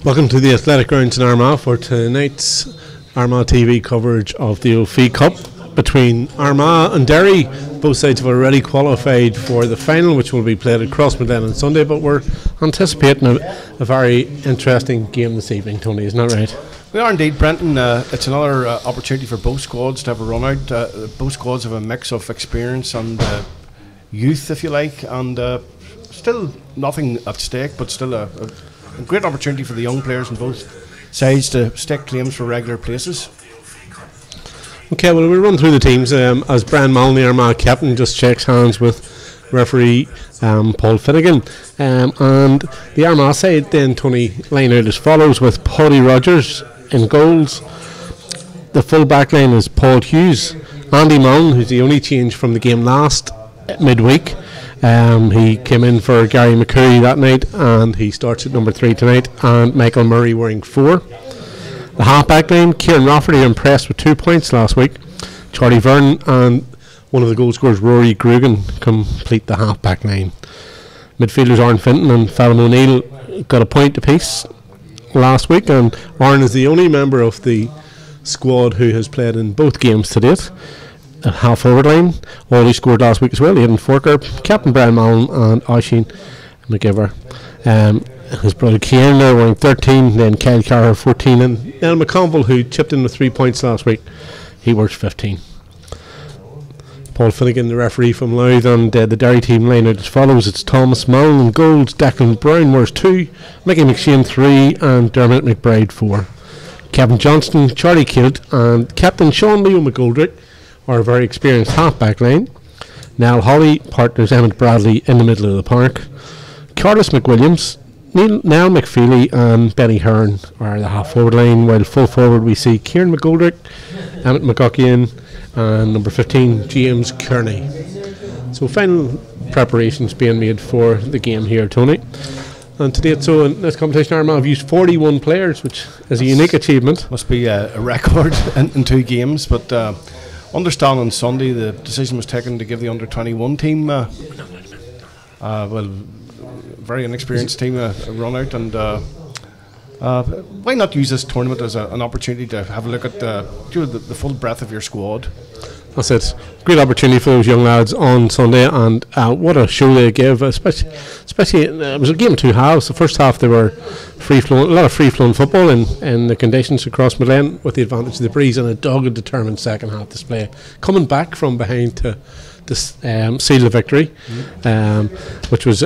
Welcome to the Athletic Grounds in Armagh for tonight's Armagh TV coverage of the OFE Cup between Armagh and Derry. Both sides have already qualified for the final, which will be played at Crossmaglen on Sunday, but we're anticipating a very interesting game this evening, Tony, isn't that right? We are indeed, Brenton. It's another opportunity for both squads to have a run out. Both squads have a mix of experience and youth, if you like, and still nothing at stake, but still a great opportunity for the young players on both sides to stake claims for regular places. Okay, well, we'll run through the teams as Brian Mullen, the Armagh captain, just shakes hands with referee Paul Finnegan. And the Armagh side then, Tony, line out as follows with Paddy Rogers in goals. The full back line is Paul Hughes. Andy Mullen, who's the only change from the game last midweek. He came in for Gary McCurry that night, and he starts at number 3 tonight, and Michael Murray wearing 4. The half-back line, Kieran Rafferty impressed with 2 points last week. Charlie Vernon and one of the goal scorers, Rory Grugan, complete the half-back line. Midfielders Aaron Finton and Fallon O'Neill got a point apiece last week, and Aaron is the only member of the squad who has played in both games to date. A half-forward line, all he scored last week as well. Aidan Forker, Captain Brian Mullen and Oisin McGiver. His brother Ciaran there wearing 13, then Kyle Carr 14, and Neil McConville, who chipped in with 3 points last week, he wears 15. Paul Finnegan, the referee from Louth, and the Derry team line out as follows. It's Thomas Mullen in goals, Declan Brown wears 2, Mickey McShane 3, and Dermot McBride 4. Kevin Johnston, Charlie Kilt, and Captain Sean Leo McGoldrick are a very experienced half-back line. Niall Holly partners Emmett Bradley in the middle of the park. Carlos McWilliams, Niall McFeely and Benny Hearn are the half-forward line, while full forward we see Kieran McGoldrick, Emmett McGuckian and number 15 James Kearney. So final preparations being made for the game here, Tony. And to date, so in this competition, Armagh have used 41 players, which is a unique achievement. Must be a record in 2 games, but understand on Sunday the decision was taken to give the under-21 team very inexperienced team a run out, and why not use this tournament as an opportunity to have a look at the full breadth of your squad. That's it. Great opportunity for those young lads on Sunday, and what a show they gave, especially it was a game of 2 halves. The first half they were a lot of free-flowing football in the conditions across Midland, with the advantage of the breeze, and a dogged, determined second half display, coming back from behind to seal the victory, which was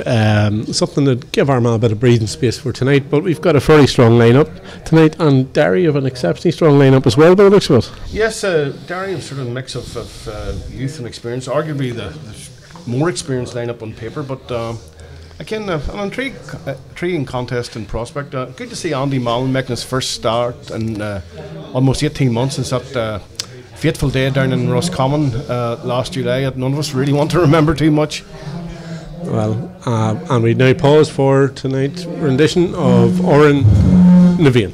something that gave Armagh a bit of breathing space for tonight. But we've got a very strong lineup tonight, and Derry have an exceptionally strong lineup as well, by the looks of it. Yes, Derry have sort of a mix of youth and experience, arguably the more experienced lineup on paper, but again, an intriguing contest in prospect. Good to see Andy Mullen making his first start in almost 18 months since that fateful day down in Roscommon last July that none of us really want to remember too much. Well, and we now pause for tonight's rendition of Oren Naveen.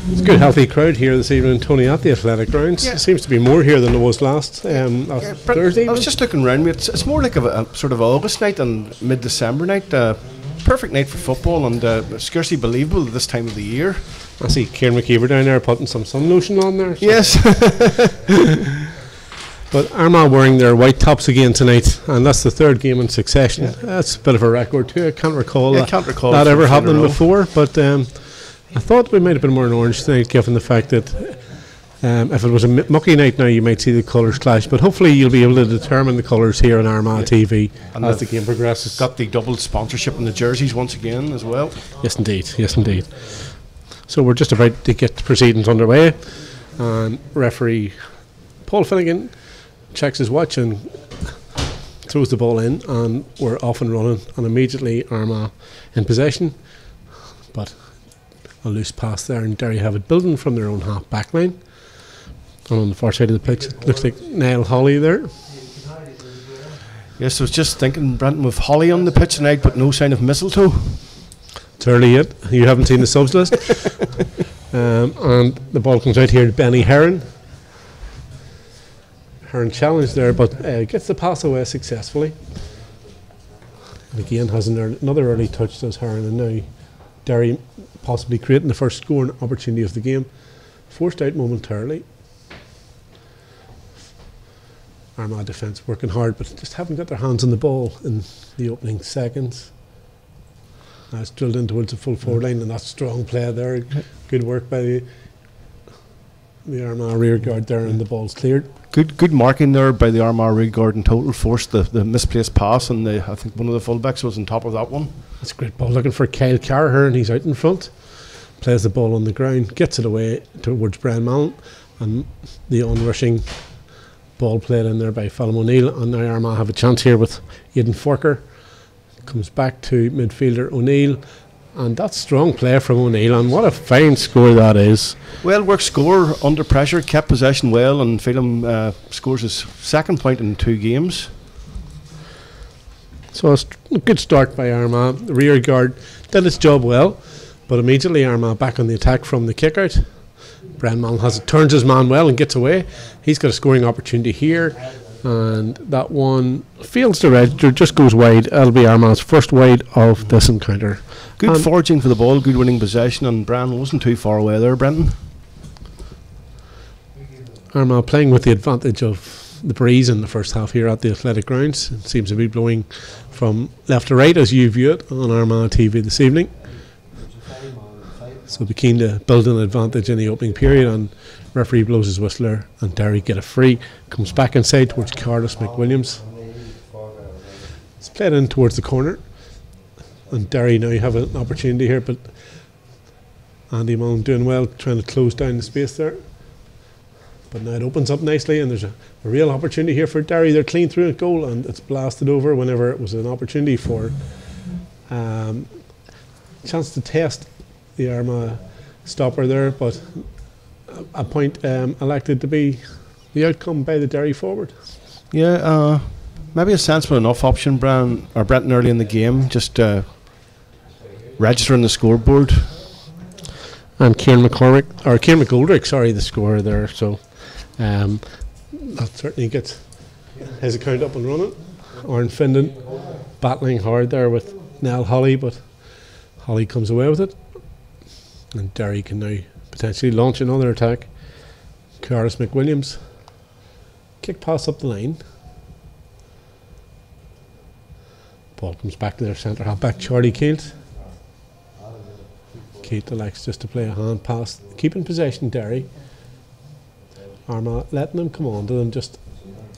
It's a good healthy crowd here this evening, Tony, at the Athletic Grounds. Yeah. It seems to be more here than it was last Thursday. I was just looking around me. It's more like a sort of August night and mid-December night. perfect night for football, and scarcely believable at this time of the year. I see Kieran McKeever down there putting some sun lotion on there. So. Yes. But Armagh wearing their white tops again tonight, and that's the third game in succession. Yeah. That's a bit of a record too. I can't recall that ever happening before, but I thought we might have been more in orange tonight, given the fact that if it was a mucky night now, you might see the colours clash. But hopefully you'll be able to determine the colours here on Armagh TV and as the game progresses. Got the double sponsorship in the jerseys once again as well. Yes, indeed. Yes, indeed. So we're just about to get the proceedings underway, and referee Paul Finnegan checks his watch and throws the ball in, and we're off and running, and immediately Armagh in possession, but a loose pass there, and Derry have it building from their own half back line, and on the far side of the pitch it looks like Niall Holly there. Yes, I was just thinking, Brenton, with Holly on the pitch tonight but no sign of mistletoe. It's early yet, you haven't seen the subs list. And the ball comes out here to Benny Heron. Heron challenged there, but gets the pass away successfully. And again has another early touch, does Heron, and now Derry possibly creating the first scoring opportunity of the game. Forced out momentarily. Armagh defence working hard, but just haven't got their hands on the ball in the opening seconds. It's drilled in towards the full forward line, and that's strong play there. Good work by the Armagh rear guard there, and the ball's cleared. Good marking there by the Armagh rear guard in total. Forced the misplaced pass, and I think one of the fullbacks was on top of that one. That's a great ball, looking for Kyle Carraher, and he's out in front. Plays the ball on the ground, gets it away towards Brian Mallon, and the onrushing ball played in there by Fallon O'Neill, and now Armagh have a chance here with Aidan Forker. Comes back to midfielder O'Neill, and that's strong play from O'Neill, and what a fine score that is. Well worked score under pressure, kept possession well, and Phelan scores his second point in 2 games. So a good start by Armagh. The rear guard did its job well, but immediately Armagh back on the attack from the kick out. Brian Mallon turns his man well and gets away. He's got a scoring opportunity here, and that one fails to register, just goes wide. That'll be Armagh's first wide of this encounter. Good foraging for the ball, good winning possession, and Brian wasn't too far away there, Brenton. Armagh playing with the advantage of the breeze in the first half here at the athletic grounds. It seems to be blowing from left to right as you view it on Armagh TV this evening. So be keen to build an advantage in the opening period, and referee blows his whistler, and Derry get a free. Comes back inside towards Carlos McWilliams. It's played in towards the corner, and Derry now have an opportunity here, but Andy Mullen doing well, trying to close down the space there. But now it opens up nicely, and there's a real opportunity here for Derry. They're clean through a goal, and it's blasted over whenever it was an opportunity for chance to test the Armagh stopper there, but a point elected to be the outcome by the Derry forward. Yeah, maybe a sensible enough option, Brenton early in the game, just registering the scoreboard. And Kieran McGoldrick, the scorer there. So that certainly gets his account up and running. Aaron Findon battling hard there with Niall Holly, but Holly comes away with it. And Derry can now potentially launch another attack. Carlos McWilliams. Kick pass up the line. Ball comes back to their centre half back, Charlie Keelt. Keelt elects just to play a hand pass. Keeping possession, Derry. Armagh letting them come on to them just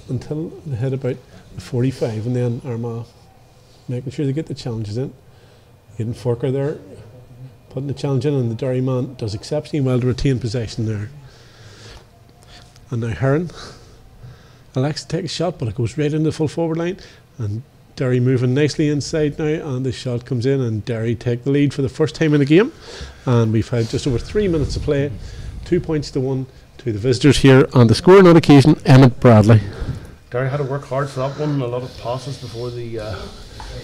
until they hit about the 45, and then Armagh making sure they get the challenges in. Aidan Forker there, putting the challenge in, and the Derry man does exceptionally well to retain possession there. And now Heron elects to take a shot, but it goes right into the full forward line, and Derry moving nicely inside now, and the shot comes in, and Derry take the lead for the first time in the game. And we've had just over 3 minutes to play, 2 points to 1 to the visitors here on the scoring on occasion, Emmett Bradley. Derry had to work hard for that one, a lot of passes before the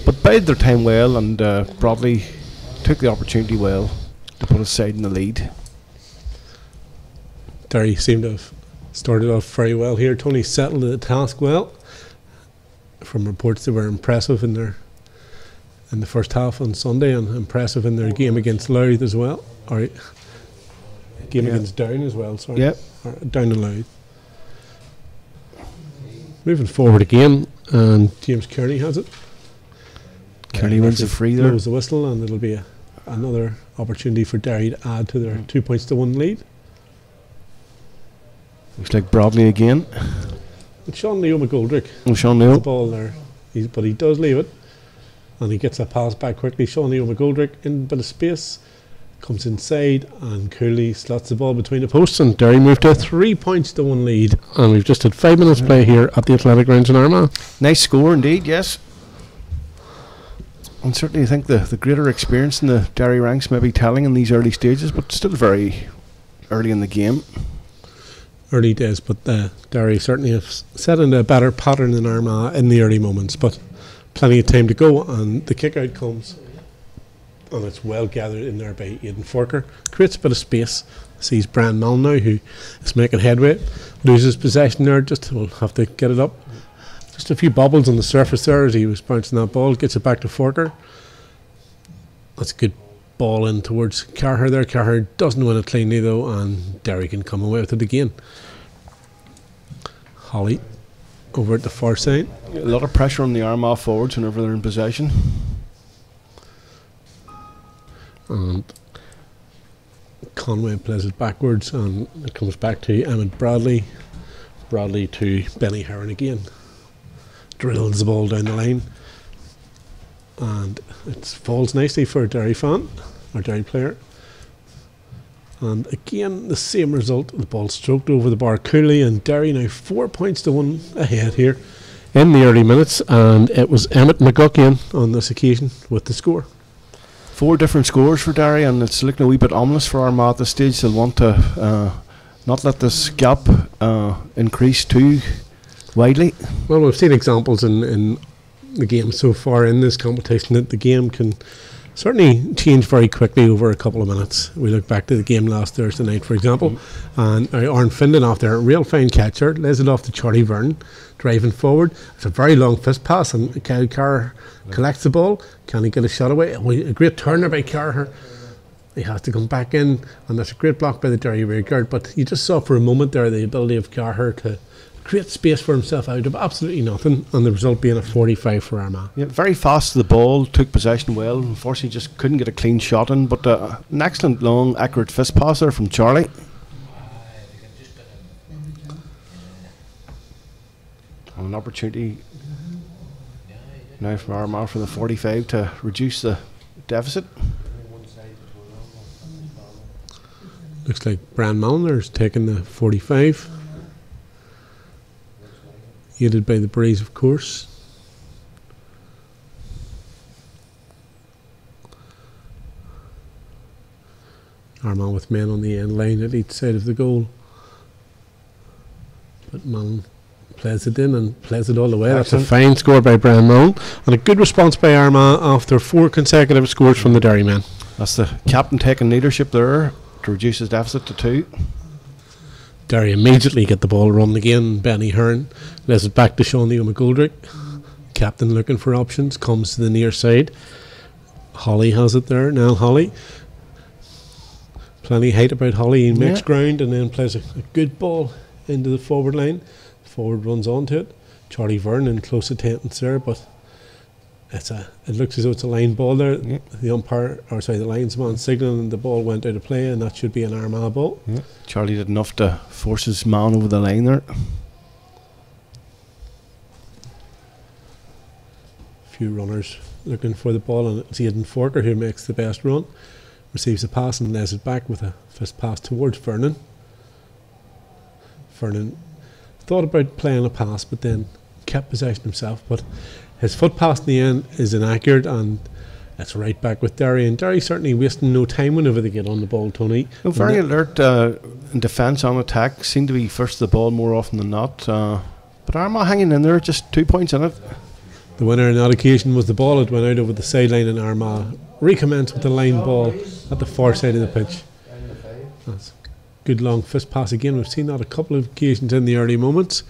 but bided their time well, and Bradley took the opportunity well to put his side in the lead. Derry seemed to have started off very well here. Tony settled the task well. From reports, they were impressive in their in the first half on Sunday, and impressive in their game against Louth as well. Or game against Down as well, sorry. Yep. Down and Louth. Moving forward again, and James Kearney has it. Kearney wins the free there. Blows the whistle, and it'll be another opportunity for Derry to add to their 2-1 lead. Looks like Broadley again. It's Sean Leo McGoldrick. Oh, Sean Leo. The ball there. But he does leave it. And he gets a pass back quickly. Sean Leo McGoldrick in a bit of space. Comes inside and coolly slots the ball between the posts. And Derry moved to a 3-1 lead. And we've just had 5 minutes play here at the Athletic Grounds in Armagh. Nice score indeed, yes. And certainly I think the greater experience in the Derry ranks may be telling in these early stages, but still very early in the game. Early days, but Derry certainly have set in a better pattern than Armagh in the early moments, but plenty of time to go, and the kick out comes, and it's well gathered in there by Aidan Forker. Creates a bit of space, sees Brian Mullen now, who is making headway, loses possession there, just will have to get it up. Just a few bobbles on the surface there as he was bouncing that ball, gets it back to Forker. That's a good ball in towards Carher there. Carher doesn't win it cleanly though, and Derry can come away with it again. Holly over at the far side. A lot of pressure on the Armagh forwards whenever they're in possession. And Conway plays it backwards, and it comes back to Emmett Bradley. Bradley to Benny Heron again. Drills the ball down the line. And it falls nicely for a Derry fan, or Derry player. And again, the same result. The ball stroked over the bar coolly, and Derry now 4-1 ahead here in the early minutes. And it was Emmett McGuckian on this occasion with the score. 4 different scores for Derry, and it's looking a wee bit ominous for Armagh at this stage. They'll want to not let this gap increase too widely. Well, we've seen examples in the game so far in this competition that the game can certainly change very quickly over a couple of minutes. We look back to the game last Thursday night, for example, and Aaron Findon off there, a real fine catcher, lays it off to Charlie Vernon, driving forward. It's a very long fist pass, and Kyle Carr collects the ball. Can he get a shot away? A great turner by Carr. He has to come back in, and that's a great block by the Derry rearguard. But you just saw for a moment there the ability of Carr to create space for himself out of absolutely nothing, and the result being a 45 for Armagh. Yeah, very fast to the ball, took possession well. Unfortunately, just couldn't get a clean shot in, but an excellent long, accurate fist pass there from Charlie. And an opportunity now from Armagh for the 45 to reduce the deficit. Looks like Brian Mulliner's taking the 45. Aided by the breeze, of course. Armagh with men on the end line at each side of the goal. But Mullen plays it in and plays it all the way. Excellent. That's a fine score by Brian Mullen, and a good response by Armagh after 4 consecutive scores from the Derry men. That's the captain taking leadership there to reduce his deficit to 2. Derry immediately get the ball run again. Benny Hearn lays it back to Sean Leo McGoldrick. Captain looking for options, comes to the near side. Holly has it there. Now Holly. Plenty of height about Holly. He makes ground and then plays a good ball into the forward line. Forward runs onto it. Charlie Vernon in close attendance there, but it looks as though it's a line ball there. Yeah. The linesman signalling the ball went out of play, and that should be an Armagh ball. Yeah. Charlie did enough to force his man over the line there. Few runners looking for the ball, and it's Aidan Forker who makes the best run. Receives a pass and lays it back with a fist pass towards Vernon. Vernon thought about playing a pass, but then kept possession himself, but his foot pass in the end is inaccurate, and it's right back with Derry. And Derry certainly wasting no time whenever they get on the ball, Tony. No, very alert in defence, on attack. Seem to be first to the ball more often than not. But Armagh hanging in there, just 2 points in it. The winner on that occasion was the ball that went out over the sideline, and Armagh recommenced with the line ball at the far side of the pitch. That's good long fist pass again. We've seen that a couple of occasions in the early moments.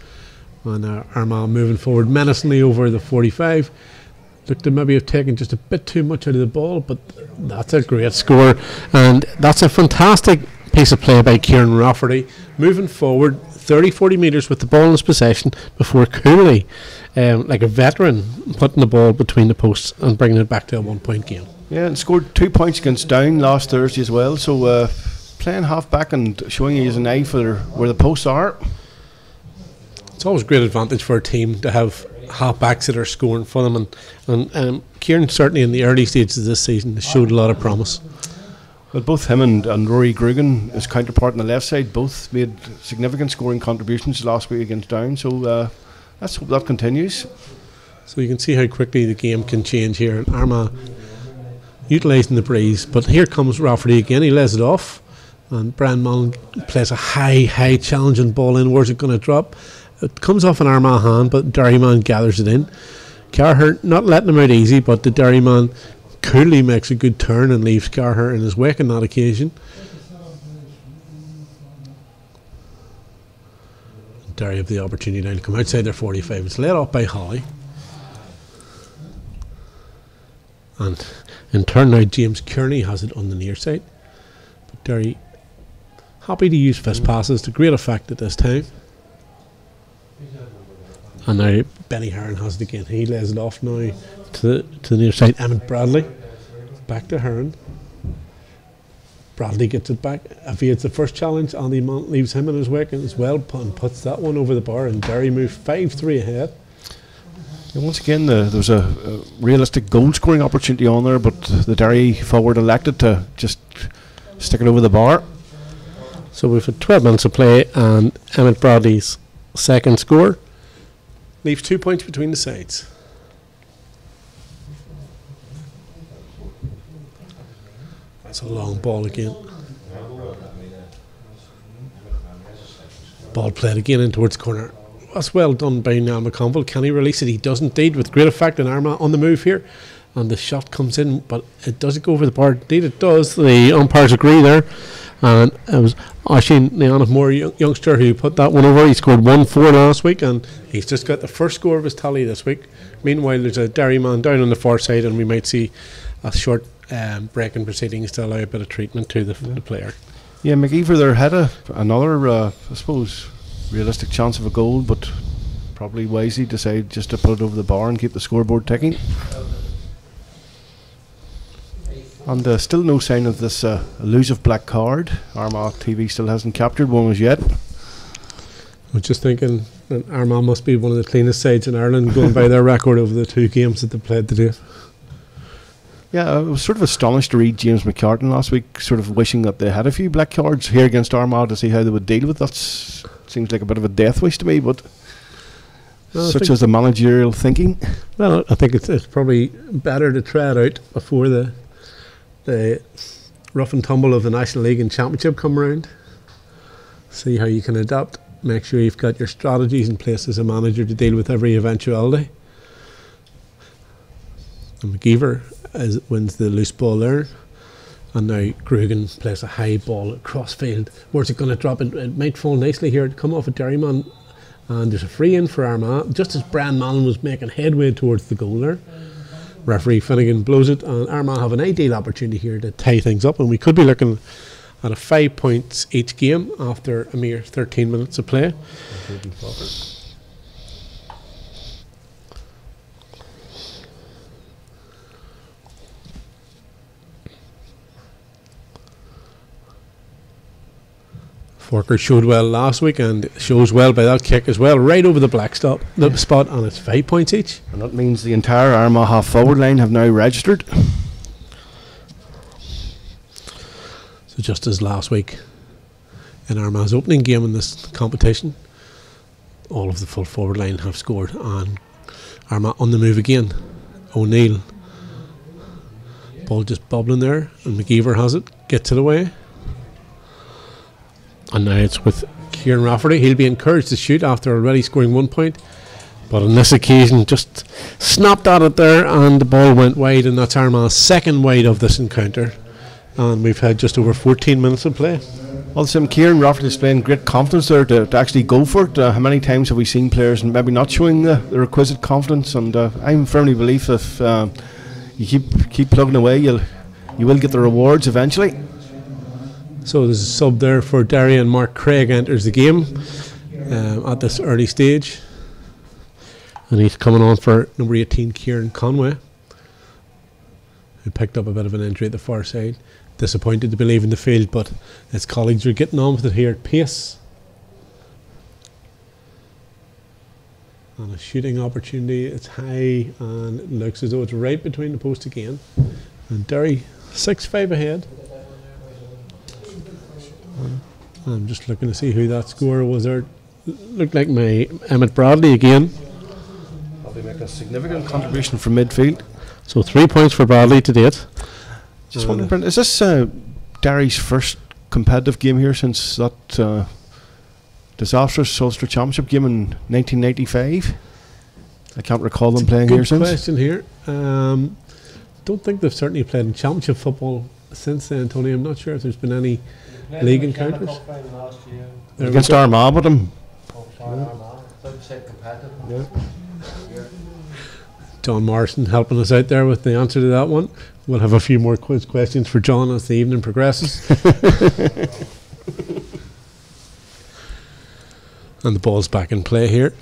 And Armagh moving forward menacingly over the 45. looked to maybe have taken just a bit too much out of the ball, but that's a great score, and that's a fantastic piece of play by Kieran Rafferty, moving forward 30-40 metres with the ball in his possession before coolly, like a veteran, putting the ball between the posts and bringing it back to a 1-point game. Yeah, and scored 2 points against Down last Thursday as well, so playing half back and showing he has an eye for where the posts are. It's always a great advantage for a team to have half backs that are scoring for them, and Kieran certainly in the early stages of this season has showed a lot of promise. Well, both him and Rory Grugan, his counterpart on the left side, both made significant scoring contributions last week against Down, so let's hope that continues. So you can see how quickly the game can change here, and Armagh utilising the breeze, but here comes Rafferty again. He lays it off, and Brian Mullen plays a high challenging ball in. Where's it going to drop? It comes off an Armagh hand, but Derry man gathers it in. Carher not letting him out easy, but the Derry man coolly makes a good turn and leaves Carher in his wake on that occasion. Derry have the opportunity now to come outside their 45. It's led off by Holly, and in turn now James Kearney has it on the near side, but Derry happy to use fist passes to great effect at this time. And now Benny Heron has it again. He lays it off now to the near side. Emmett Bradley back to Heron. Bradley gets it back. If he hits the first challenge, Andy Mount leaves him in his wake as well and puts that one over the bar, and Derry move 5-3 ahead. And once again, there was a realistic goal scoring opportunity on there, but the Derry forward elected to just stick it over the bar. So we've had 12 minutes of play, and Emmett Bradley's second score leaves 2 points between the sides. That's a long ball again. Ball played again in towards the corner. That's well done by Niall McConville. Can he release it? He does indeed, with great effect, and Armagh on the move here. And the shot comes in, but it doesn't go over the bar. Indeed it does. The umpires agree there. And it was Oisin Leonard youngster who put that one over. He scored 1-4 last week, and he's just got the first score of his tally this week. Meanwhile, there's a Derry man down on the far side, and we might see a short break in proceedings to allow a bit of treatment to the player. Yeah, McGeever there had another, I suppose, realistic chance of a goal, but probably wisely decided just to put it over the bar and keep the scoreboard ticking. And still no sign of this elusive black card. Armagh TV still hasn't captured one as yet. I was just thinking that Armagh must be one of the cleanest sides in Ireland, going by their record over the 2 games that they played today. Yeah, I was sort of astonished to read James McCartan last week, sort of wishing that they had a few black cards here against Armagh to see how they would deal with that. Seems like a bit of a death wish to me, but such as the managerial thinking. Well, I think it's probably better to try it out before the rough and tumble of the National League and Championship come around. See how you can adapt. Make sure you've got your strategies in place as a manager to deal with every eventuality. And McGeever wins the loose ball there. And now Grugan plays a high ball across field. Where's it going to drop? It might fall nicely here. It'd come off a Derry man. And there's a free in for Armagh, just as Brian Mallon was making headway towards the goal there. Referee Finnegan blows it, and Armagh have an ideal opportunity here to tie things up, and we could be looking at a 5 points each game after a mere 13 minutes of play. Forker showed well last week and shows well by that kick as well, right over the black spot, and it's 5 points each. And that means the entire Armagh half forward line have now registered. So just as last week in Armagh's opening game in this competition, all of the full forward line have scored, and Armagh on the move again. O'Neill, ball just bubbling there, and McGeever has it, gets it away. And now it's with Kieran Rafferty. He'll be encouraged to shoot after already scoring 1 point, but on this occasion just snapped at it there, and the ball went wide, and that's Armagh's second wide of this encounter, and we've had just over 14 minutes of play. Also, Kieran Rafferty displaying great confidence there to actually go for it. How many times have we seen players and maybe not showing the requisite confidence? And I'm firmly believe if you keep plugging away, you will get the rewards eventually. So there's a sub there for Derry, and Mark Craig enters the game at this early stage, and he's coming on for number 18, Kieran Conway, who picked up a bit of an injury at the far side. Disappointed to be leaving the field, but his colleagues are getting on with it here at pace. And a shooting opportunity, it's high, and it looks as though it's right between the posts again. And Derry 6-5 ahead. I'm just looking to see who that scorer was there. Looked like my Emmett Bradley again. Probably make a significant contribution from midfield. So 3 points for Bradley to date. Just wondering, Brent, is this Derry's first competitive game here since that disastrous Ulster Championship game in 1995? I can't recall them playing here since. Good question here. Don't think they've certainly played in Championship football since then, Tony. I'm not sure if there's been any league encounters. Against Armagh with them. Yeah. John Morrison helping us out there with the answer to that one. We'll have a few more quiz questions for John as the evening progresses. And the ball's back in play here.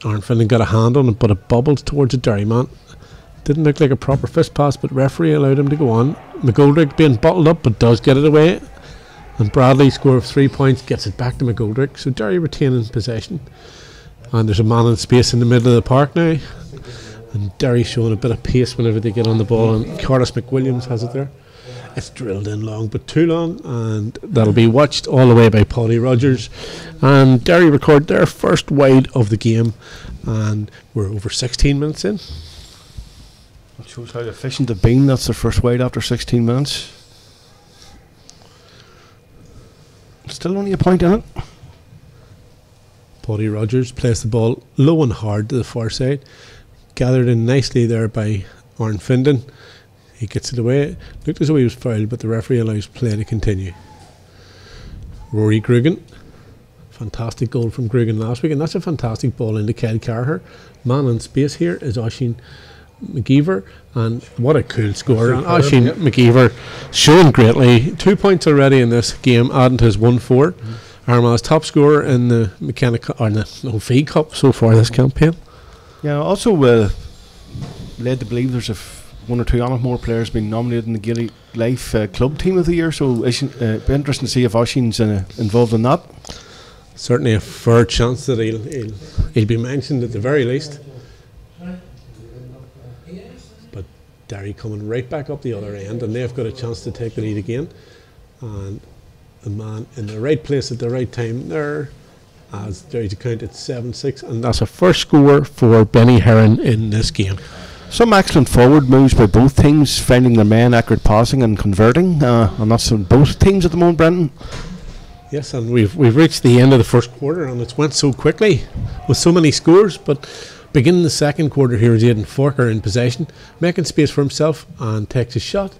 Arnfillan got a hand on it, but it bobbled towards a Derry man. Didn't look like a proper fist pass, but referee allowed him to go on. McGoldrick being bottled up, but does get it away. And Bradley score of 3 points, gets it back to McGoldrick. So Derry retaining possession. And there's a man in space in the middle of the park now. And Derry showing a bit of pace whenever they get on the ball, and Curtis McWilliams has it there. It's drilled in long, but too long, and that'll be watched all the way by Paddy Rogers. And Derry record their first wide of the game, and we're over 16 minutes in. That shows how efficient they've been. That's their first wide after 16 minutes. Still only a point in it. Paddy Rogers plays the ball low and hard to the far side. Gathered in nicely there by Arnfillan. He gets it away. Looked as though he was fouled, but the referee allows play to continue. Rory Grugan. Fantastic goal from Grugan last week, and that's a fantastic ball into Kyle Carher. Man in space here is Oisín McGeever, and what a cool score. And Oisín McGeever showing greatly. 2 points already in this game, adding to his 1-4. Armagh's top scorer in the Fee Cup so far this campaign. Yeah, also led to believe there's one or two more players being nominated in the Gaelic Life Club Team of the Year, so it'll be interesting to see if Oisín's involved in that. Certainly a fair chance that he'll be mentioned at the very least. But Derry coming right back up the other end, and they've got a chance to take the lead again. And the man in the right place at the right time there, as Derry to count at 7-6, and that's a first score for Benny Heron in this game. Some excellent forward moves by both teams, finding their men, accurate passing and converting, and that's in both teams at the moment, Brendan. Yes, and we've reached the end of the first quarter, and it's went so quickly with so many scores. But beginning the second quarter here is Aidan Forker in possession, making space for himself and takes a shot,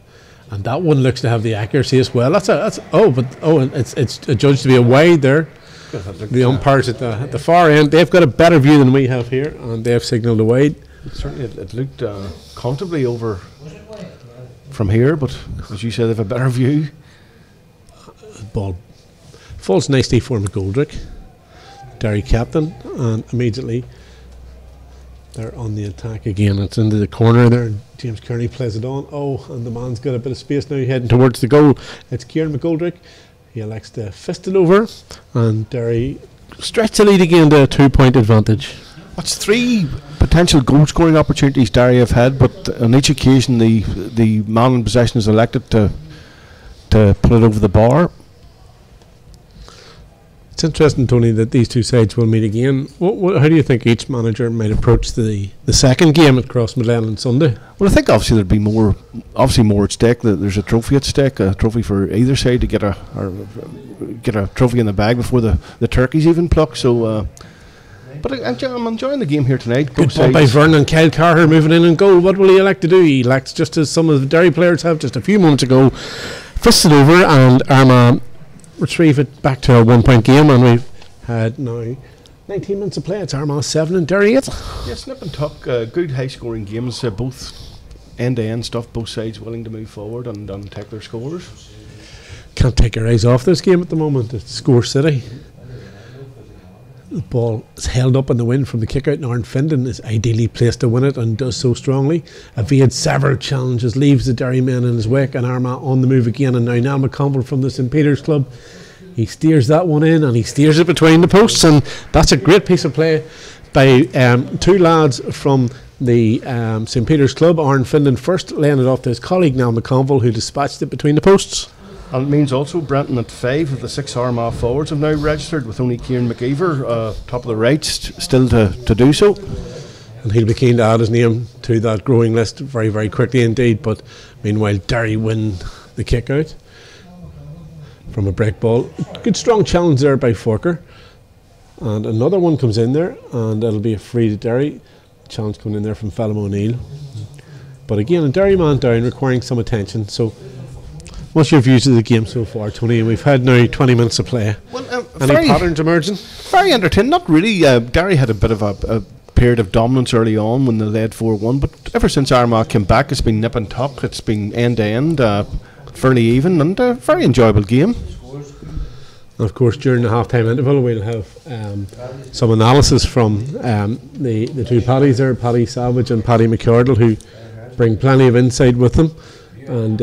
and that one looks to have the accuracy as well. It's adjudged to be a wide there. The umpires at the far end, they've got a better view than we have here, and they've signalled a wide. Certainly it looked comfortably over from here, but as you said, they've a better view. Ball falls nicely for McGoldrick, Derry captain, and immediately they're on the attack again. It's into the corner there. James Kearney plays it on. Oh, and the man's got a bit of space now heading towards the goal. It's Kieran McGoldrick. He elects to fist it over, and Derry stretch the lead again to a 2-point advantage. That's 3 potential goal scoring opportunities Derry have had, but on each occasion the man in possession is elected to put it over the bar. It's interesting, Tony, that these two sides will meet again. How do you think each manager might approach the second game at Crossmaglen on Sunday? Well, I think obviously there'd be more at stake. There's a trophy at stake, a trophy for either side to get a trophy in the bag before the turkeys even pluck. So, but I'm enjoying the game here tonight. Good ball by Vernon. Kyle Carher moving in and goal. What will he elect to do? He elects, just as some of the Derry players have just a few moments ago, fist it over, and Armagh retrieve it back to a 1-point game, and we've had now 19 minutes of play. It's Armagh 7 and Derry 8. Yes, nip and tuck, good high scoring games, both end to end stuff, both sides willing to move forward and take their scores. Can't take our eyes off this game at the moment. It's Score City. The ball is held up in the wind from the kick out, and Aaron Findon is ideally placed to win it and does so strongly. Evades several challenges, leaves the Derry men in his wake, and Armagh on the move again. And now Niall McConville from the St Peter's Club, he steers that one in and he steers it between the posts, and that's a great piece of play by two lads from the St Peter's Club. Aaron Findon first laying it off to his colleague Niall McConville, who dispatched it between the posts. And it means also Brenton at 5 of the 6 Armagh forwards have now registered, with only Kieran McGeever, top of the right, still to do so. And he'll be keen to add his name to that growing list very, very quickly indeed. But meanwhile, Derry win the kick out from a break ball. Good strong challenge there by Forker. And another one comes in there, and it'll be a free to Derry. Challenge coming in there from Fallon O'Neill. But again, a Derry man down, requiring some attention. So, what's your views of the game so far, Tony? We've had now 20 minutes of play. Well, any patterns emerging? Very entertaining. Not really. Derry had a bit of a period of dominance early on when they led 4-1, but ever since Armagh came back, it's been nip and tuck. It's been end to end, fairly even, and a very enjoyable game. And of course, during the half-time interval, we'll have some analysis from the two Paddies there, Paddy Savage and Paddy McCardle, who bring plenty of insight with them. And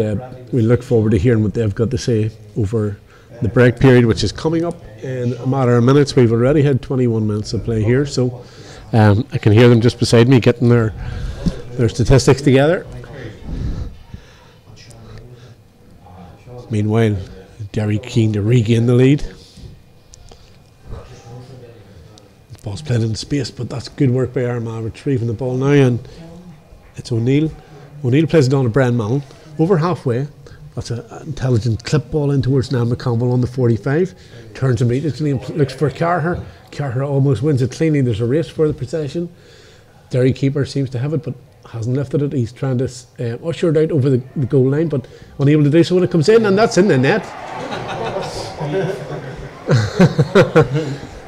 we look forward to hearing what they've got to say over the break period, which is coming up in a matter of minutes. We've already had 21 minutes of play here, so I can hear them just beside me getting their statistics together. Meanwhile, Derry keen to regain the lead. The ball's played in space, but that's good work by Armagh retrieving the ball now, and it's O'Neill. O'Neill plays it on to Brian Mallon. Over halfway, that's an intelligent clip ball in towards Niall McConville on the 45. Turns immediately and looks for Carher. Carher almost wins it cleanly. There's a race for the possession. Derry keeper seems to have it, but hasn't lifted it. He's trying to usher it out over the goal line, but unable to do so when it comes in, and that's in the net.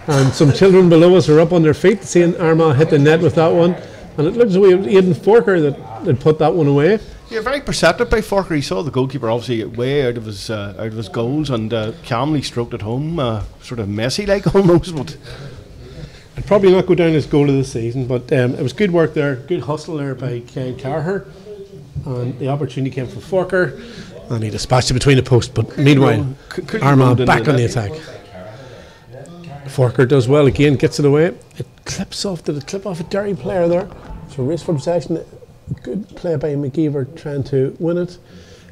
And some children below us are up on their feet seeing Armagh hit the net with that one, and it looks as though it was Aidan Forker that put that one away. Yeah, very perceptive by Forker. He saw the goalkeeper obviously way out of his goals, and calmly stroked it home, sort of messy like almost. But it'd probably not go down as goal of the season, but it was good work there, good hustle there by Ken Carher, and the opportunity came from Forker, and he dispatched it between the posts. But meanwhile, Armagh back on the attack. Forker does well again, gets it away. It clips off. Did it clip off a Derry player there? So race for possession. Good play by McGeever trying to win it.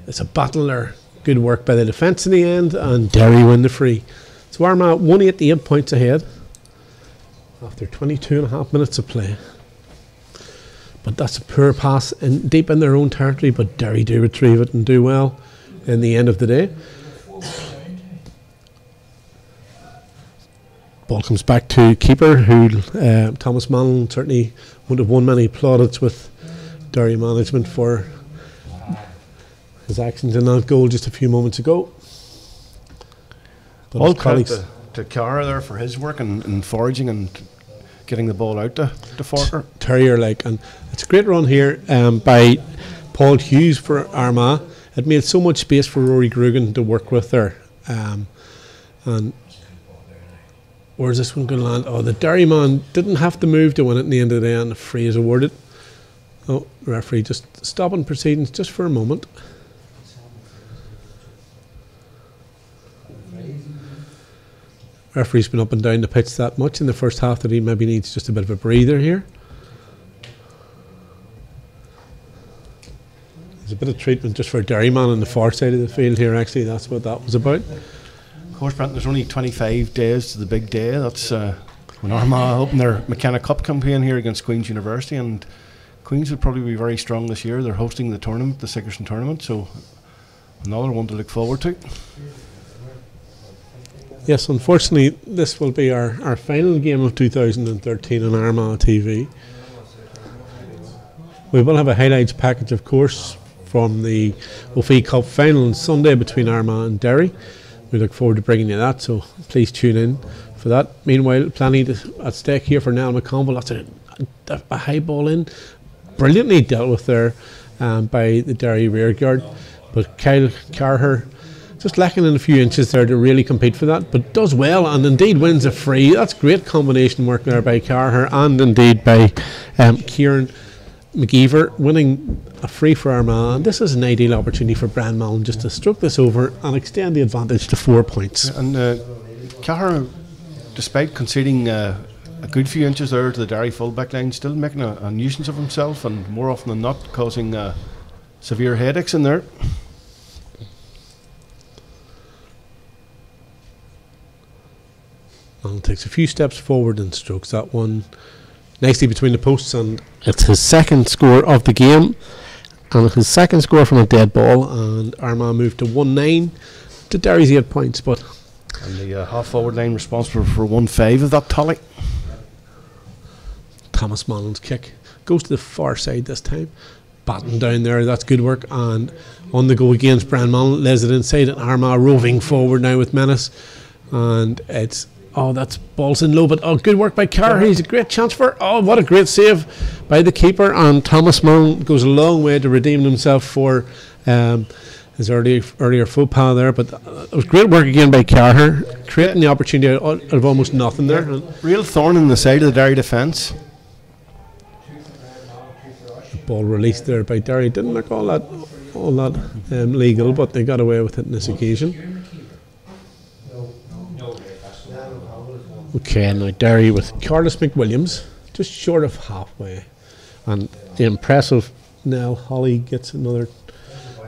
It's a battle there. Good work by the defence in the end, and Derry win the free. So Armagh 188 points ahead after 22 and a half minutes of play. But that's a poor pass deep in their own territory, but Derry do retrieve it and do well in the end of the day. Ball comes back to keeper, who Thomas Mallon certainly would have won many plaudits with Derry management for his actions in that goal just a few moments ago. But all credit to Cara there for his work and foraging and getting the ball out to Forker. Terrier-like, and it's a great run here by Paul Hughes for Armagh. It made so much space for Rory Grugan to work with there. And where's this one going to land? Oh, the Derry man didn't have to move to win it in the end of the day, and the free is awarded. Oh, the referee just stopping proceedings just for a moment. Referee's been up and down the pitch that much in the first half that he maybe needs just a bit of a breather here. There's a bit of treatment just for Derry man on the far side of the field here, actually. That's what that was about. Of course, Brenton, there's only 25 days to the big day. That's when Armagh open their McKenna Cup campaign here against Queen's University, and Queen's will probably be very strong this year. They're hosting the tournament, the Sigerson tournament, so another one to look forward to. Yes, unfortunately, this will be our final game of 2013 on Armagh TV. We will have a highlights package, of course, from the O'Fee Cup final on Sunday between Armagh and Derry. we look forward to bringing you that, so please tune in for that. Meanwhile, plenty at stake here for Niall McConville. That's a high ball in, brilliantly dealt with there by the Derry rearguard, but Kyle Carher just lacking in a few inches there to really compete for that, but does well and indeed wins a free. That's great combination work there by Carher and indeed by Kieran McGeever, winning a free for Armagh. And this is an ideal opportunity for Brian Mullen just to stroke this over and extend the advantage to 4 points. And Carher, despite conceding a good few inches there to the Derry full-back line, still making a nuisance of himself and more often than not causing severe headaches in there. And takes a few steps forward and strokes that one nicely between the posts, and it's his second score of the game and his second score from a dead ball, and Armagh moved to 1-9 to Derry's 8 points. But and the half forward line responsible for 1-5 of that tally. Thomas Mullen's kick goes to the far side this time, batting down there. That's good work, and on the go against Brian Mullen, lays it inside, and Armagh roving forward now with menace, and it's that's balls in low, but good work by Carr. He's a great chance for what a great save by the keeper, and Thomas Mullen goes a long way to redeem himself for his earlier faux pas there, but it was great work again by Carr, creating the opportunity out of almost nothing there. Real thorn in the side of the Derry defence. Ball released there by Derry, didn't look all that legal, but they got away with it on this occasion. Okay, now Derry with Carlos McWilliams just short of halfway, and the impressive Nell Holly gets another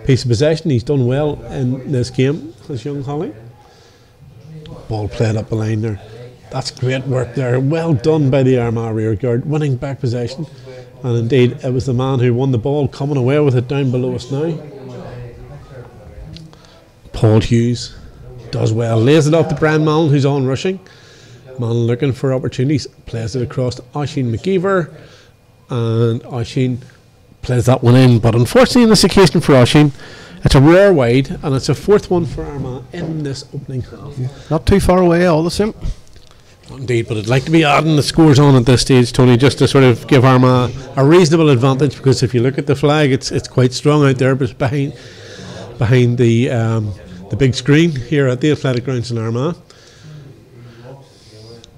piece of possession. He's done well in this game, this young Holly. Ball played up the line there. That's great work there, well done by the Armagh rearguard, winning back possession, and indeed it was the man who won the ball coming away with it down below us now. Paul Hughes does well, lays it off to Brian Mullen, who's on rushing. Mullen looking for opportunities, plays it across to Oisin McGeever, and Oisin plays that one in, but unfortunately in this occasion for Oisin, it's a rare wide, and it's a fourth one for Armagh in this opening half. Not too far away all the same. Indeed, but I'd like to be adding the scores on at this stage, Tony, just to sort of give Armagh a reasonable advantage, because if you look at the flag, it's quite strong out there, but behind the big screen here at the Athletic Grounds in Armagh.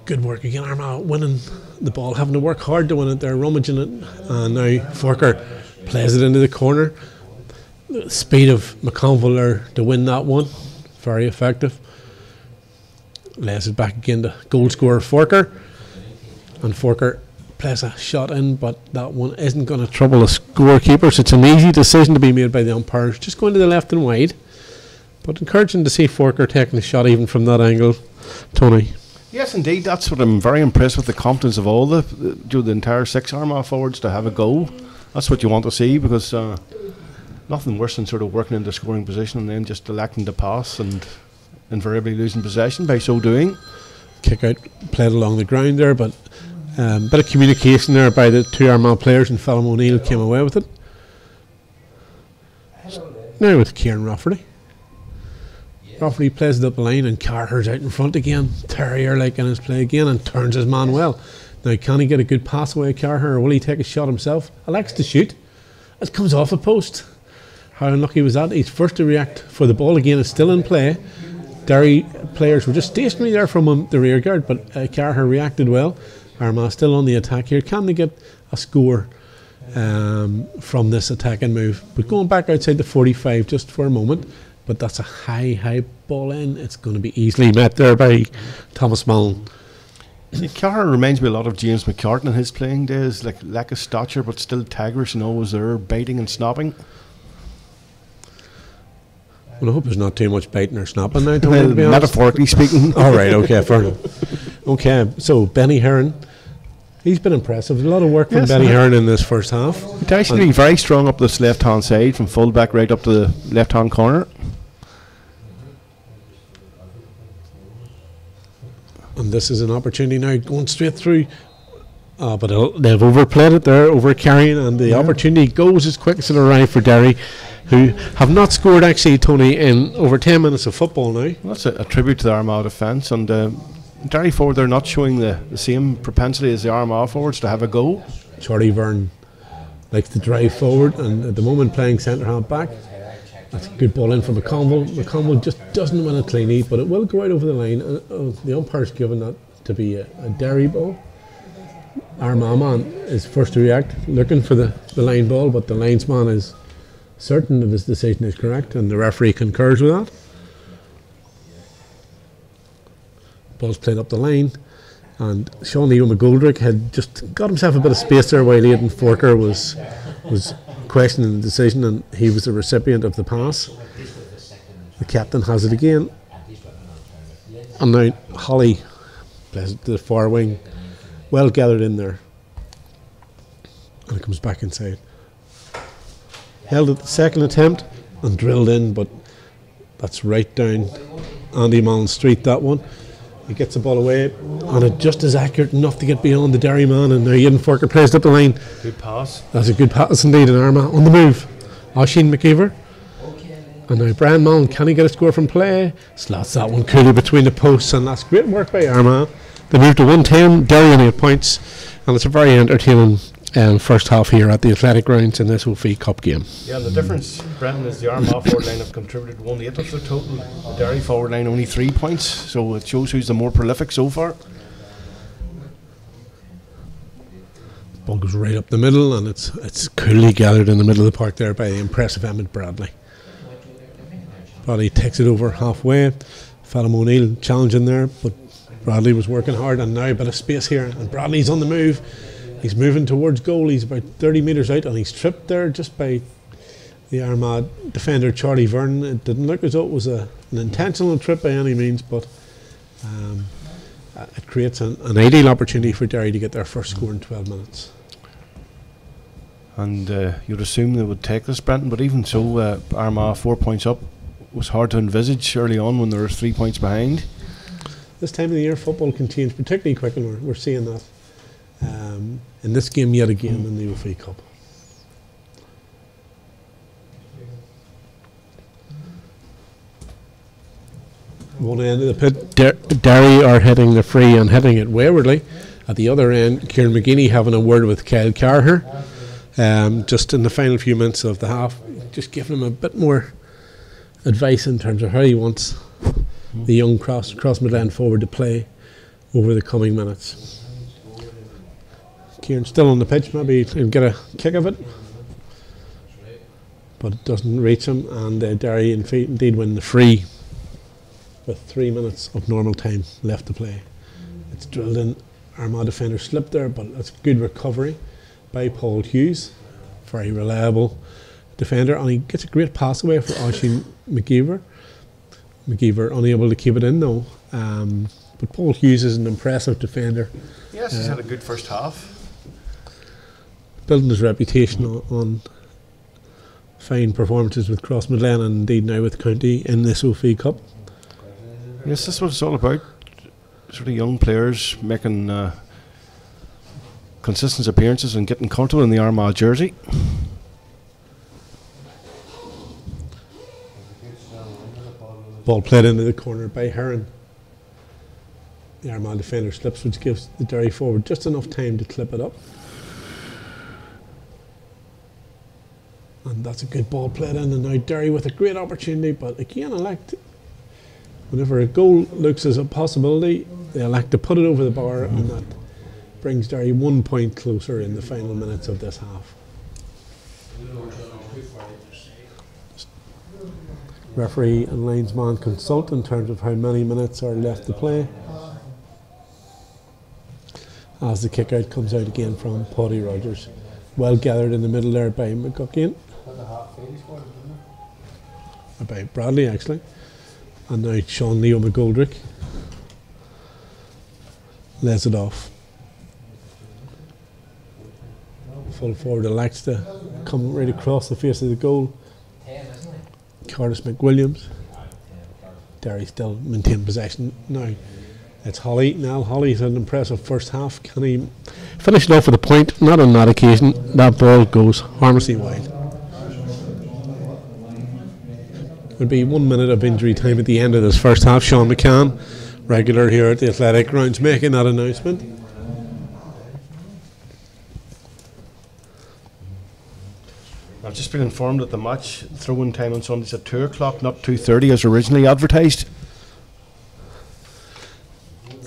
Good work again, Armagh winning the ball, having to work hard to win it. They're rummaging it, and now Forker plays it into the corner. The speed of McConville there to win that one, very effective. Lays it back again to goal scorer Forker, and Forker plays a shot in, but that one isn't going to trouble the scorekeeper, so it's an easy decision to be made by the umpires, just going to the left and wide. But encouraging to see Forker taking the shot even from that angle, Tony. Yes, indeed. That's what I'm very impressed with, the confidence of all the entire 6 Armagh forwards to have a goal. That's what you want to see, because nothing worse than sort of working in the scoring position and then just electing to pass and invariably losing possession by so doing. Kick out played along the ground there, but bit of communication there by the 2 Armagh players, and Phelim O'Neill came away with it. Now with Kieran Rafferty. Rafferty plays it up the line, and Carter's out in front again. Terrier like in his play again, and turns his man well. Now can he get a good pass away, Carter, or will he take a shot himself? Elects to shoot. It comes off a post. How unlucky was that? He's first to react for the ball again. It's still in play. Derry players were just stationary there from the rear guard, but Carter reacted well. Armagh still on the attack here. Can they get a score from this attacking move? But going back outside the 45 just for a moment. But that's a high ball in. It's going to be easily met there by Thomas Mullen. Carter reminds me a lot of James McCartan in his playing days, like lack of stature but still tigerish and always there, biting and snapping. Well, I hope there's not too much biting or snapping now, Tony, to be honest. Metaphorically speaking. All right, okay, fair enough. Okay, so Benny Heron, he's been impressive. A lot of work from Benny Heron in this first half. He's actually been very strong up this left-hand side, from full-back right up to the left-hand corner. And this is an opportunity now, going straight through. But they've overplayed it there, over carrying, and the opportunity goes as quick as it arrived for Derry, who have not scored actually, Tony, in over 10 minutes of football now. Well, that's a tribute to the Armagh defence, and Derry forward, they're not showing the same propensity as the Armagh forwards to have a go. Charlie Byrne likes to drive forward, and at the moment playing centre half back. That's a good ball in from McConville. McConville just doesn't win it cleanly, but it will go out over the line. The umpire's given that to be a Derry ball. Armagh man is first to react, looking for the line ball, but the linesman is certain that his decision is correct, and the referee concurs with that. Ball's played up the line, and Sean Leo McGoldrick had just got himself a bit of space there while Aidan Forker was questioning the decision, and he was the recipient of the pass. The captain has it again, and now Holly plays it to the far wing, well gathered in there, and it comes back inside. Held at the second attempt and drilled in, but that's right down Andy Mullen's street, that one. He gets the ball away, and it just is accurate enough to get beyond the Derry man, and now Aidan Forker plays it up the line. Good pass. That's a good pass indeed in Armagh. On the move, Oisin McKeever. And now Brian Mullen, can he get a score from play? Slots that one coolly between the posts, and that's great work by Armagh. They moved to 110, Derry on 8 points, and it's a very entertaining first half here at the Athletic Grounds in this OFE Cup game. Yeah, and the difference, Brenton, is the Armagh forward line have contributed 1/8 of the total. The Derry forward line only 3 points, so it shows who's the more prolific so far. Ball goes right up the middle, and it's coolly gathered in the middle of the park there by the impressive Emmett Bradley. Bradley takes it over halfway. Fallon O'Neill challenging there, but Bradley was working hard, and now a bit of space here, and Bradley's on the move. He's moving towards goal. He's about 30 metres out, and he's tripped there just by the Armagh defender Charlie Vernon. It didn't look as though it was an intentional trip by any means, but it creates an ideal opportunity for Derry to get their first score in 12 minutes. And you'd assume they would take this, Brenton, but even so, Armagh 4 points up was hard to envisage early on when they were 3 points behind. This time of the year, football can change particularly quick, and we're seeing that in this game yet again in the OFE Cup. One end of the pit, Derry are hitting the free and hitting it waywardly. At the other end, Kieran McGeeney having a word with Kyle Carher just in the final few minutes of the half, just giving him a bit more advice in terms of how he wants the young cross Midland forward to play over the coming minutes. Kieran's still on the pitch, maybe he'll get a kick of it, but it doesn't reach him, and Derry indeed win the free with 3 minutes of normal time left to play. It's drilled in. Armagh defender slipped there, but that's good recovery by Paul Hughes, very reliable defender, and he gets a great pass away for Oisin McGeever. McGeever unable to keep it in though, but Paul Hughes is an impressive defender. Yes, he's had a good first half. Building his reputation on fine performances with Cross Midland, and indeed now with County in this OFE Cup. Yes, that's what it's all about. Sort of young players making consistent appearances and getting comfortable in the Armagh jersey. Ball played into the corner by Heron. The Armagh defender slips, which gives the Derry forward just enough time to clip it up. And that's a good ball played in, and now Derry with a great opportunity, but again whenever a goal looks as a possibility, they elect to put it over the bar, and that brings Derry 1 point closer in the final minutes of this half. Referee and linesman consult in terms of how many minutes are left to play, as the kick out comes out again from Paddy Rogers. Well gathered in the middle there by McGuckian, by Bradley actually, and now Sean Leo McGoldrick lays it off. Full forward elects to come right across the face of the goal. Curtis McWilliams. Derry still maintain possession now. It's Holly. Now Holly's had an impressive first half. Can he finish it off with a point? Not on that occasion. That ball goes harmlessly wide. Would be 1 minute of injury time at the end of this first half. Sean McCann, regular here at the Athletic Grounds, making that announcement. I've just been informed that the match throw-in time on Sunday is at 2 o'clock, not 2:30 as originally advertised.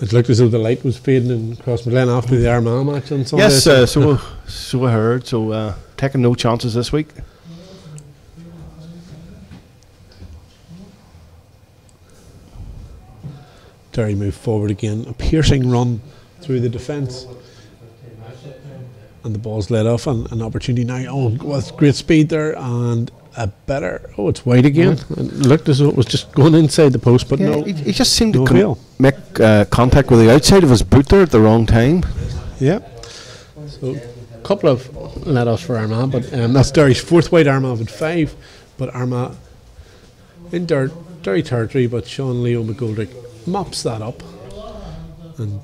It looked as though the light was fading in Crossmaglen after the Armagh match on Sunday. Yes, so I heard. So taking no chances this week. Derry moved forward again. A piercing run through the defence. And the ball's let off, and an opportunity now. Oh, with great speed there, and a better. Oh, it's wide again. And it looked as though it was just going inside the post, but no. He just seemed no to make contact with the outside of his boot there at the wrong time. Yeah. So, a couple of let offs for Armagh, but that's Derry's fourth wide. Armagh had 5, but Armagh in Derry territory, but Sean Leo McGoldrick mops that up, and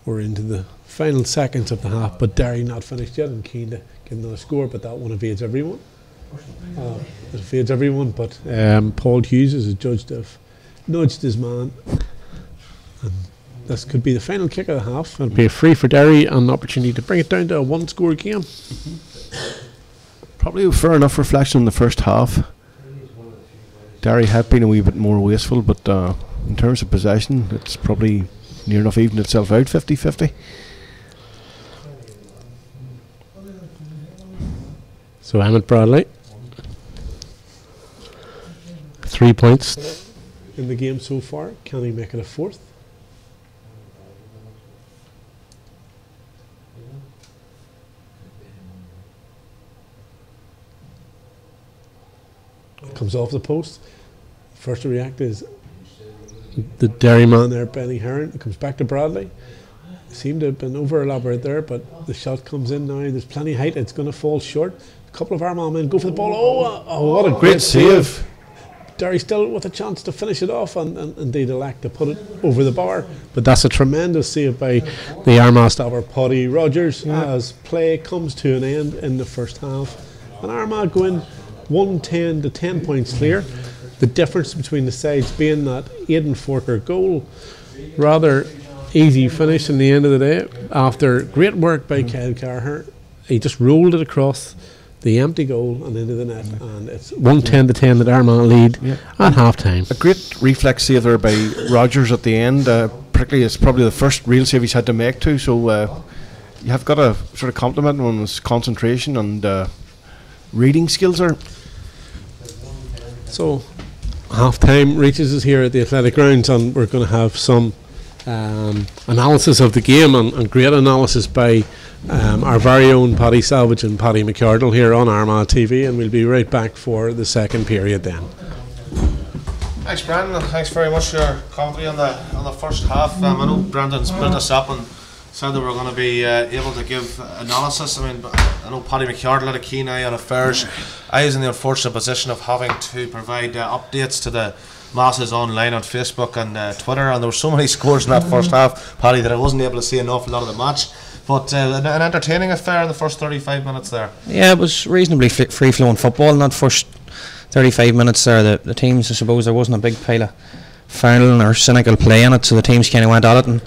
we're into the final seconds of the half, but Derry not finished yet and keen to get another score, but that one evades everyone. It evades everyone, but Paul Hughes is adjudged to have nudged his man, and this could be the final kick of the half. It'll be a free for Derry and an opportunity to bring it down to a 1-score game. Probably a fair enough reflection on the first half. Derry had been a wee bit more wasteful, but in terms of possession, it's probably near enough evened itself out, 50-50. So Emmett Bradley, 3 points in the game so far. Can he make it a fourth? Comes off the post. First to react is the Derry man there, Benny Heron. It comes back to Bradley. Seemed to have been over elaborate there, but the shot comes in now. There's plenty of height. It's going to fall short. A couple of Armagh men go for the ball. Oh, what a great save. Derry still with a chance to finish it off, and indeed elect to put it over the bar. But that's a tremendous save by the Armagh stopper, Paddy Rogers, as play comes to an end in the first half. And Armagh go in 1-10 to 10 points clear. The difference between the sides being that Aidan Forker goal, rather easy finish in the end of the day after great work by Kyle Carher. He just rolled it across the empty goal and into the net, and it's 1-10 to 10 that Armagh lead at half time. A great reflex save there by Rogers at the end. Particularly, it's probably the first real save he's had to make too, so you have got to sort of compliment him on his concentration and reading skills there. So half time reaches us here at the Athletic Grounds, and we're going to have some analysis of the game, and great analysis by our very own Paddy Salvage and Paddy McCardle here on Armagh TV, and we'll be right back for the second period then. Thanks, Brandon. Thanks very much for your commentary on the first half. I know Brandon's built us up and said that we're going to be able to give analysis. I mean, I know Paddy McCardle had a keen eye on affairs. I was in the unfortunate position of having to provide updates to the masses online on Facebook and Twitter, and there were so many scores in that first half, Paddy, that I wasn't able to see an awful lot of the match. But an entertaining affair in the first 35 minutes there. Yeah, it was reasonably free-flowing football in that first 35 minutes there. The teams, I suppose, there wasn't a big pile of foul or cynical play in it, so the teams kind of went at it, and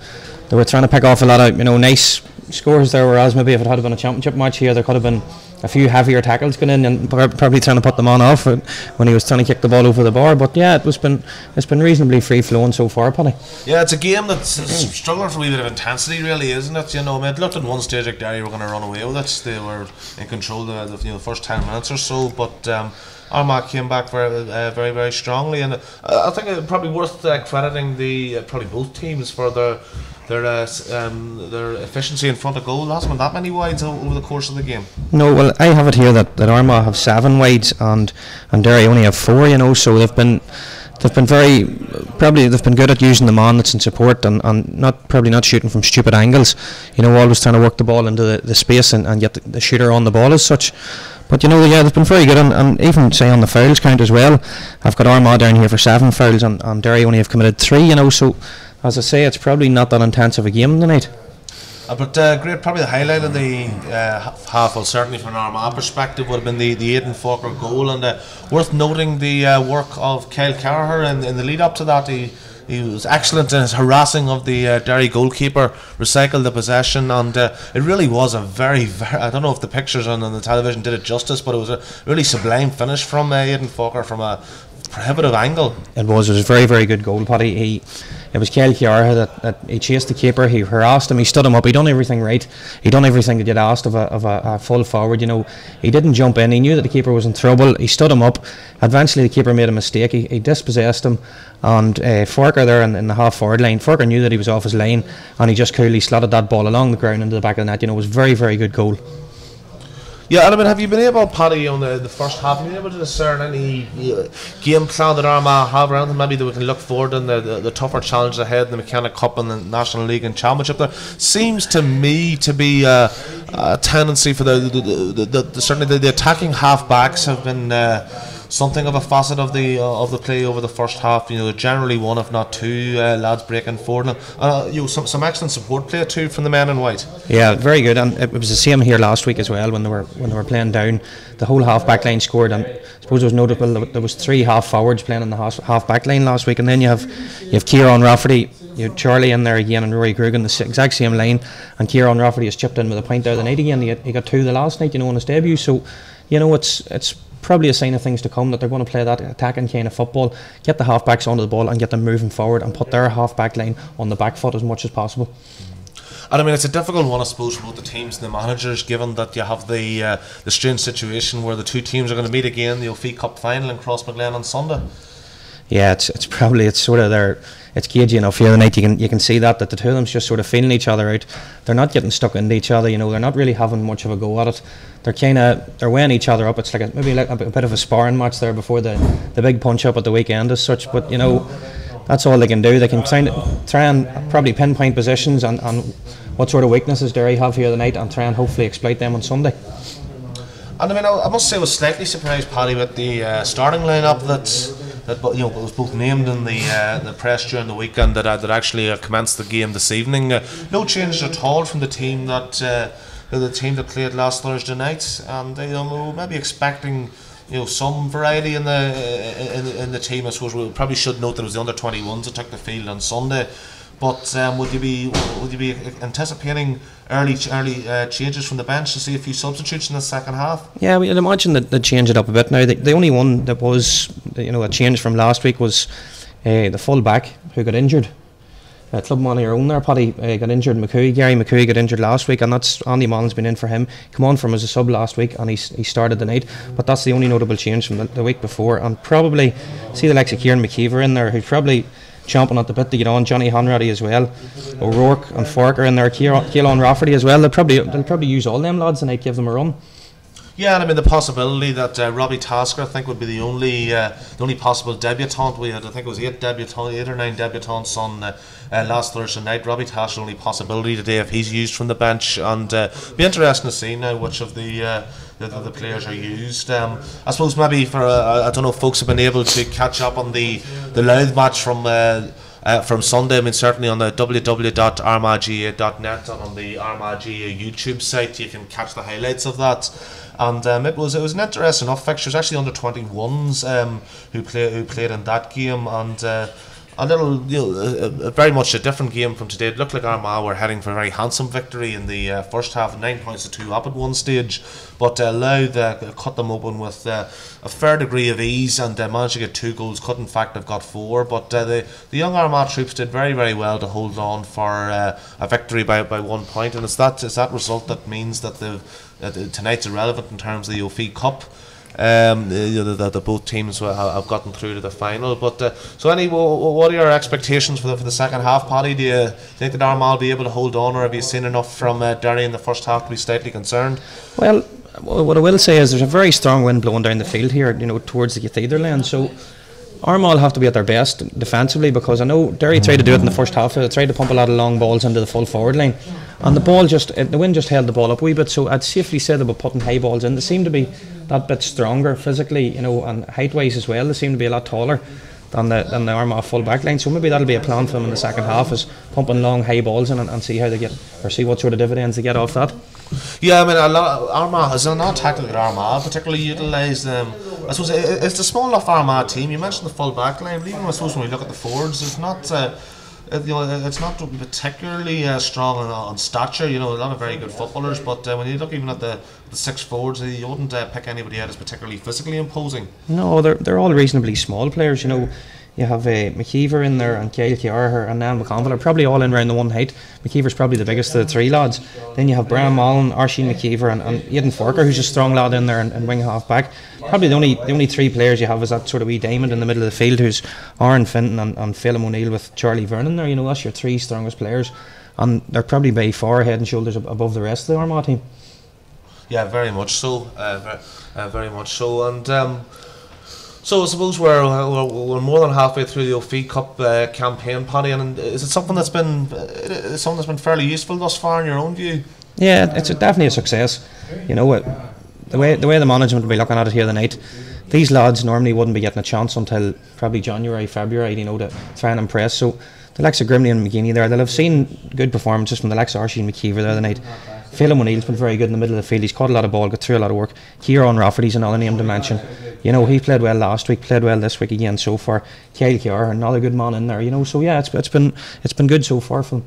they were trying to pick off a lot of nice scores there, whereas maybe if it had been a championship match here, there could have been a few heavier tackles going in and probably trying to put them on off when he was trying to kick the ball over the bar. But yeah, it's been reasonably free flowing so far, Paddy. Yeah, it's a game that's struggling for a wee bit of intensity, really, isn't it? I mean, it looked at one stage like Derry were going to run away with it. They were in control the first 10 minutes or so, but Armagh came back very, very strongly, and I think it's probably worth crediting probably both teams for their efficiency in front of goal. There hasn't been that many wides over the course of the game. No, well, I have it here that Armagh have 7 wides and Derry only have 4. So they've they've been they've been good at using the man that's in support and probably not shooting from stupid angles. Always trying to work the ball into the space and get the shooter on the ball as such. But they've been very good, and even say on the fouls count as well. I've got Armagh down here for 7 fouls, and Derry only have committed 3. So as I say, it's probably not that intense of a game tonight. But great, probably the highlight of the half, well, certainly from an Armagh perspective, would have been the Aidan Faulkner goal, and worth noting the work of Kyle Carraher in the lead up to that. He was excellent in his harassing of the Derry goalkeeper, recycled the possession, and it really was a very, I don't know if the pictures on the television did it justice, but it was a really sublime finish from Aidan Faulkner from a prohibitive angle. It was a very, very good goal, Paddy. It was Kyle Chiara that he chased the keeper, he harassed him, he stood him up, he done everything right, he done everything that you'd asked of a full forward. He didn't jump in, he knew that the keeper was in trouble, he stood him up. Eventually the keeper made a mistake, he dispossessed him, and Faulkner there in the half forward line, Faulkner knew that he was off his line, and he just coolly slotted that ball along the ground into the back of the net. It was a very, very good goal. Yeah, and have you been able, Paddy, on the first half, have you been able to discern any game plan that Armagh have around them, maybe that we can look forward in the tougher challenges ahead in the McKenna Cup and the National League and Championship? There seems to me to be a tendency for certainly the attacking half-backs have been something of a facet of the play over the first half. Generally one if not two lads breaking forward. Some excellent support play too from the men in white. Yeah, very good, and it was the same here last week as well when they were playing down. The whole half back line scored, and I suppose it was notable that there was 3 half forwards playing in the half back line last week, and then you have Kieran Rafferty, you had Charlie in there again, and Rory Grugan the exact same line, and Kieran Rafferty has chipped in with a point there the night again. He got 2 the last night, on his debut. So it's probably a sign of things to come, that they're going to play that attacking kind of football, get the half-backs onto the ball and get them moving forward and put their half-back line on the back foot as much as possible. And I mean, it's a difficult one, I suppose, for both the teams and the managers, given that you have the strange situation where the two teams are going to meet again, the O'Fee Cup final in Crossmaglen on Sunday. Yeah, it's sort of it's cagey enough here tonight. You can see that the two of them's just sort of feeling each other out. They're not getting stuck into each other. They're not really having much of a go at it. They're weighing each other up. It's maybe like a bit of a sparring match there before the big punch up at the weekend as such. But that's all they can do. They can try and probably pinpoint positions and what sort of weaknesses Derry have here tonight, and try and hopefully exploit them on Sunday. And I mean, I must say I was slightly surprised, Paddy, with the starting lineup that was both named in the press during the weekend that actually commenced the game this evening. No changes at all from the team that played last Thursday night, and maybe expecting some variety in the team. I suppose we probably should note that it was the under-21s that took the field on Sunday. But would you be anticipating early changes from the bench to see a few substitutes in the second half? Yeah, we'd imagine that they'd change it up a bit now. The only one that was a change from last week was the full back who got injured. Clubman on your own there, Paddy, got injured. Gary McCooey got injured last week, and that's Andy Mullen's been in for him. Come on from as a sub last week, and he started the night. But that's the only notable change from the week before. And probably see the likes of Kieran McKeever in there, who's probably chomping at the bit to get on. Johnny Honrady as well. O'Rourke and Fork are in there. Keelan Rafferty as well. They'll probably use all them lads tonight, give them a run. Yeah, and I mean the possibility that Robbie Tasker, I think, would be the only possible debutant. We had, I think it was 8 or 9 debutants on last Thursday night. Robbie Tasker, only possibility today if he's used from the bench, and be interesting to see now which of the players are used. I suppose maybe for I don't know if folks have been able to catch up on the Louth match from Sunday. I mean, certainly on the www.armagh-gaa.net and on the Armagh-gaa YouTube site you can catch the highlights of that. And it was an interesting enough fixture. It was actually under 21s who played in that game, and a little, very much a different game from today. It looked like Armagh were heading for a very handsome victory in the first half, 9 points to 2 up at one stage, but Louth cut them open with a fair degree of ease, and managed to get 2 goals. Could in fact have got 4, but the young Armagh troops did very, very well to hold on for a victory by 1 point, and it's that result that means that tonight's irrelevant in terms of the O'Fee Cup. That both teams have gotten through to the final. But so, what are your expectations for the second half, Paddy? Do you think that Armagh will be able to hold on, or have you seen enough from Derry in the first half to be slightly concerned? Well, what I will say is there's a very strong wind blowing down the field here, towards the cathedral end. So Armagh will have to be at their best defensively, because I know Derry tried to do it in the first half. They tried to pump a lot of long balls into the full forward line, and the wind just held the ball up a wee bit. So I'd safely say they were putting high balls in. They seem to be that bit stronger physically, and height wise as well. They seem to be a lot taller than the Armagh full back line. So maybe that'll be a plan for them in the second half, is pumping long high balls in and see how they get, or see what sort of dividends they get off that. Yeah, I mean, a lot Armagh has not tackled Armagh particularly utilised. I suppose it's a small enough Armagh team. You mentioned the full back line, but even I suppose when we look at the forwards, it's not. It's not particularly strong on stature. A lot of very good footballers, but when you look even at the six forwards, you wouldn't pick anybody out as particularly physically imposing. No, they're all reasonably small players. You have McKeever in there, and Kyle Kearher and Nan McConville are probably all in around the one height. McKeever's probably the biggest of the three lads. Then you have Brian Mullen, Arsene McKeever, and Aidan Forker, who's a strong lad in there, and wing half back. Probably the only three players you have is that sort of wee diamond in the middle of the field, who's Aaron Finton and Phelim O'Neill with Charlie Vernon there. That's your three strongest players, and they're probably by far head and shoulders above the rest of the Armagh team. Yeah, very much so. Very much so, and. So I suppose we're more than halfway through the O'Fee Cup campaign, Paddy, and is it something that's been fairly useful thus far in your own view? Yeah, it's definitely a success. The way the management will be looking at it here tonight, these lads normally wouldn't be getting a chance until probably January, February, to try and impress. So the likes of Grimley and McGeaney there, they'll have seen good performances from the likes of Arsene McKeever there tonight. Phelim O'Neill's been very good in the middle of the field. He's caught a lot of ball, got through a lot of work. Kieran Rafferty's another name to mention. He played well last week, played well this week again so far. Kyle Kearher, another good man in there. So yeah, it's been good so far for them.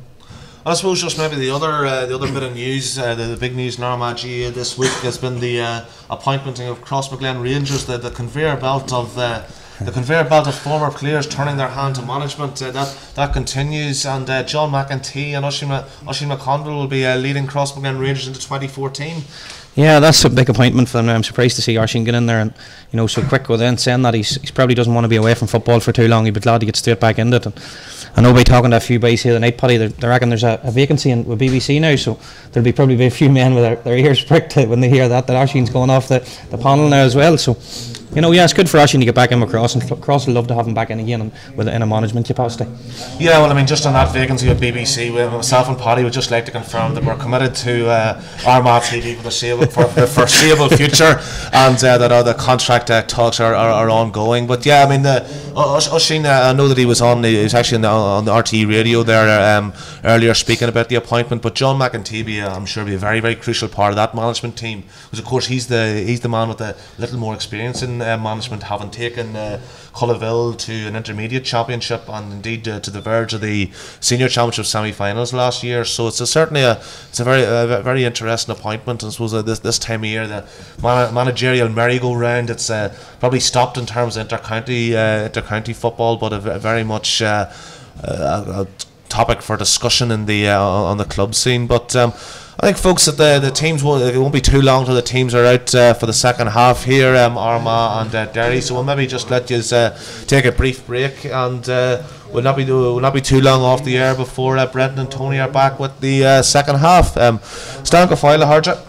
I suppose just maybe the other bit of news, the big news in armagh-gaa this week has been the appointment of Crossmaglen Rangers, the conveyor belt of former players turning their hand to management. That continues, and John McEntee and Oisin McConville will be leading Crossmaglen Rangers into 2014. Yeah, that's a big appointment for them. I'm surprised to see Arsene get in there and so quick with it. Saying that he's probably doesn't want to be away from football for too long. He'd be glad to get straight back into it. And I know by talking to a few boys here tonight, Paddy, they reckon there's a vacancy with BBC now, so there'll probably be a few men with their ears pricked when they hear that Arsene's going off the panel now as well. So it's good for Arsene to get back in with Cross, and Cross would love to have him back in again in a management capacity. Yeah, well, I mean, just on that vacancy with BBC, myself and Paddy would just like to confirm that we're committed to Armagh TV for the foreseeable future, and that the contract talks are ongoing. But yeah, I mean, Oisin, I know that he was actually on the RTE radio there earlier speaking about the appointment. But John McEntee, I'm sure, will be a very, very crucial part of that management team, because of course he's the man with a little more experience in management, having taken Cullaville to an intermediate championship and indeed to the verge of the senior championship semi-finals last year. So it's certainly a very interesting appointment. And I suppose this time of year, the managerial merry-go-round, it's probably stopped in terms of intercounty football, but very much a topic for discussion in on the club scene. But I think, folks, that the teams it won't be too long till the teams are out for the second half here, Armagh and Derry. So we'll maybe just let you take a brief break, and we'll not be too long off the air before Brendan and Tony are back with the second half. Stan go file Harja.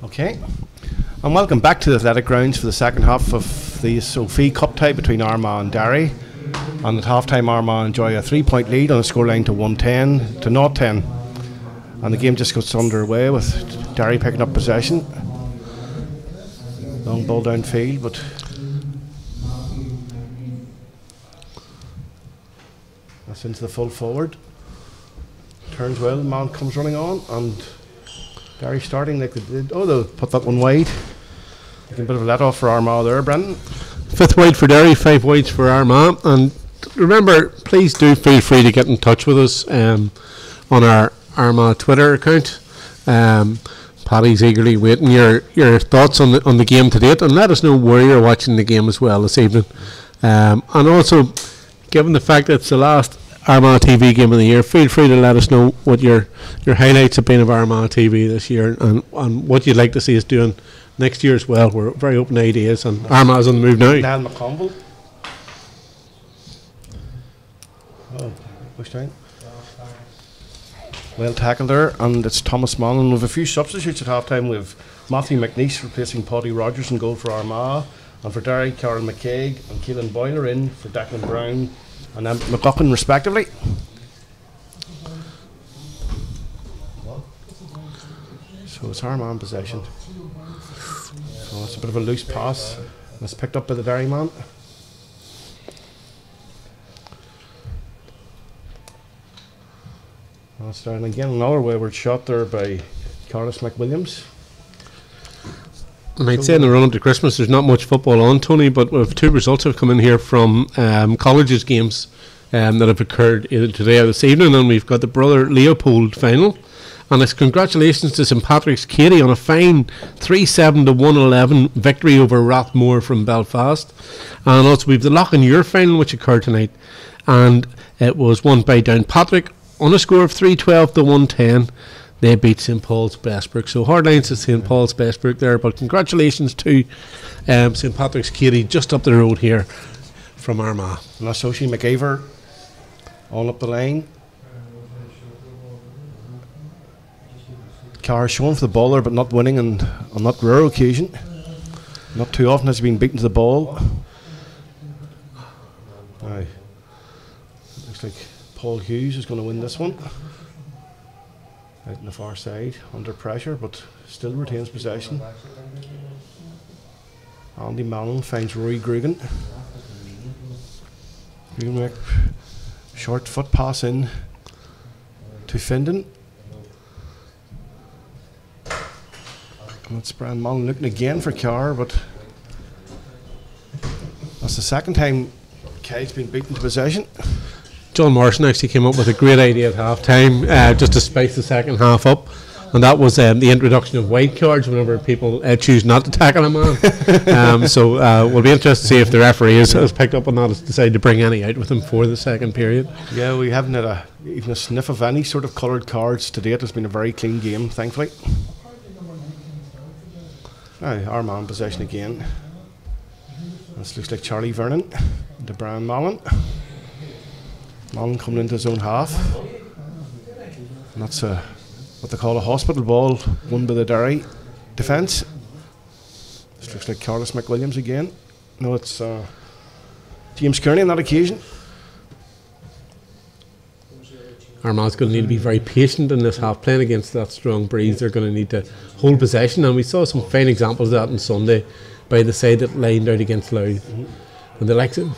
Okay. And welcome back to the athletic grounds for the second half of the Sophie Cup tie between Armagh and Derry. And at half time, Armagh enjoy a 3-point lead on a scoreline to 110 to 0-10. And the game just gets underway with Derry picking up possession. Long ball downfield, but that's into the full forward. Turns well, man comes running on, and Derry starting like they did. Oh, they'll put that one wide. A bit of a let off for Armagh there, Brendan. 5th wide for Derry, 5 wides for Armagh. And remember, please do feel free to get in touch with us on our Armagh Twitter account. Paddy's eagerly waiting your thoughts on the game to date, and let us know where you're watching the game as well this evening. And also, given the fact that it's the last Armagh TV game of the year, feel free to let us know what your highlights have been of Armagh TV this year, and what you'd like to see us doing next year as well. We're very open to ideas, and Armagh's on the move now. Niall McConville. Oh, push down. Well tackled there, and it's Thomas Mullen. With a few substitutes at half time, we have Matthew McNeice replacing Paddy Rogers in goal for Armagh, and for Derry, Carol McCaig and Keelan Boyler in for Declan Brown and McLaughlin respectively. So it's Armagh in possession. So it's a bit of a loose pass, and it's picked up by the Derry man. That's down again, another wayward shot there by Carlos McWilliams. I might say in the run up to Christmas there's not much football on, Tony, but we've 2 results have come in here from colleges games that have occurred either today or this evening, and we've got the Brother Leopold final, and it's congratulations to St Patrick's Katie on a fine 3-7 to 111 victory over Rathmore from Belfast. And also we've the Lough-in-Ure final which occurred tonight, and it was won by Downpatrick on a score of 312 to 110. They beat St Paul's Bestbrook. So hard lines to St Paul's Bestbrook there, but congratulations to St Patrick's Katie just up the road here from Armagh. And that's Oisin McIver on up the line. Carr showing for the ball there, but not winning, and on that rare occasion. Not too often has he been beaten to the ball. Now, looks like Paul Hughes is going to win this one. Out on the far side, under pressure, but still retains possession. Andy Mallon finds Rory Grugan. Grugan, short foot pass in to Findon. And it's Brian Mallon looking again for Carr, but that's the second time Kye's been beaten to possession. John Morrison actually came up with a great idea at half time, just to spice the second half up, and that was the introduction of white cards whenever people choose not to tackle a man. So we'll be interested to see if the referee has picked up on that, has decided to bring any out with him for the second period. Yeah, we haven't had even a sniff of any sort of coloured cards to date. It's been a very clean game, thankfully. Now Armagh in possession again. This looks like Charlie Vernon into Brian Mallon. Mallon coming into his own half, and that's what they call a hospital ball, won by the Derry defence. This looks like Carlos McWilliams again. No, it's James Kearney on that occasion. Armagh's going to need to be very patient in this half, playing against that strong breeze. They're going to need to hold possession, and we saw some fine examples of that on Sunday by the side that lined out against Louth. And the likes of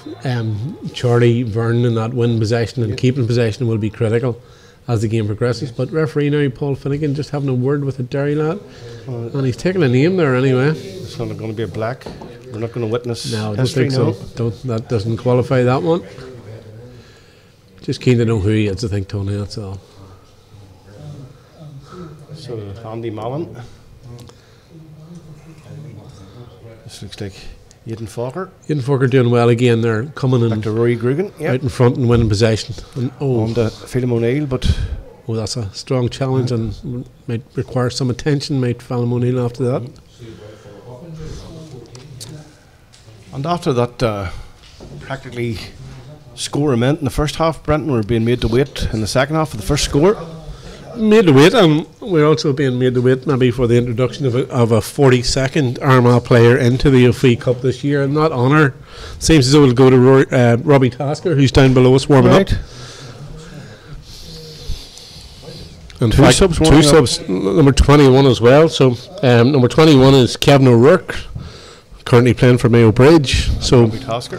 Charlie Vernon in that win possession and keeping possession will be critical as the game progresses. But referee now, Paul Finnegan, just having a word with the Derry lad, and he's taking a name there anyway. It's not going to be a black. We're not going to witness no, I don't history think so. That doesn't qualify that one. Just keen to know who he is, I think, Tony, that's all. So Andy Mallon. This looks like Aidan Falker. Aidan Falker doing well again. They're coming in to Rory Grugan, out in front and winning possession. And, on to Phelim O'Neill, but that's a strong challenge and might require some attention. Might Phelim O'Neill after that. And after that, practically score meant in the first half, Brenton were being made to wait in the second half for the first score. made the weight, and we're also being made the weight maybe for the introduction of a 42nd Armagh player into the OFE Cup this year, and that honour seems as though it'll go to Robbie Tasker, who's down below us warming up. And two subs, number 21 as well. So number 21 is Kevin O'Rourke, currently playing for Mayo Bridge. So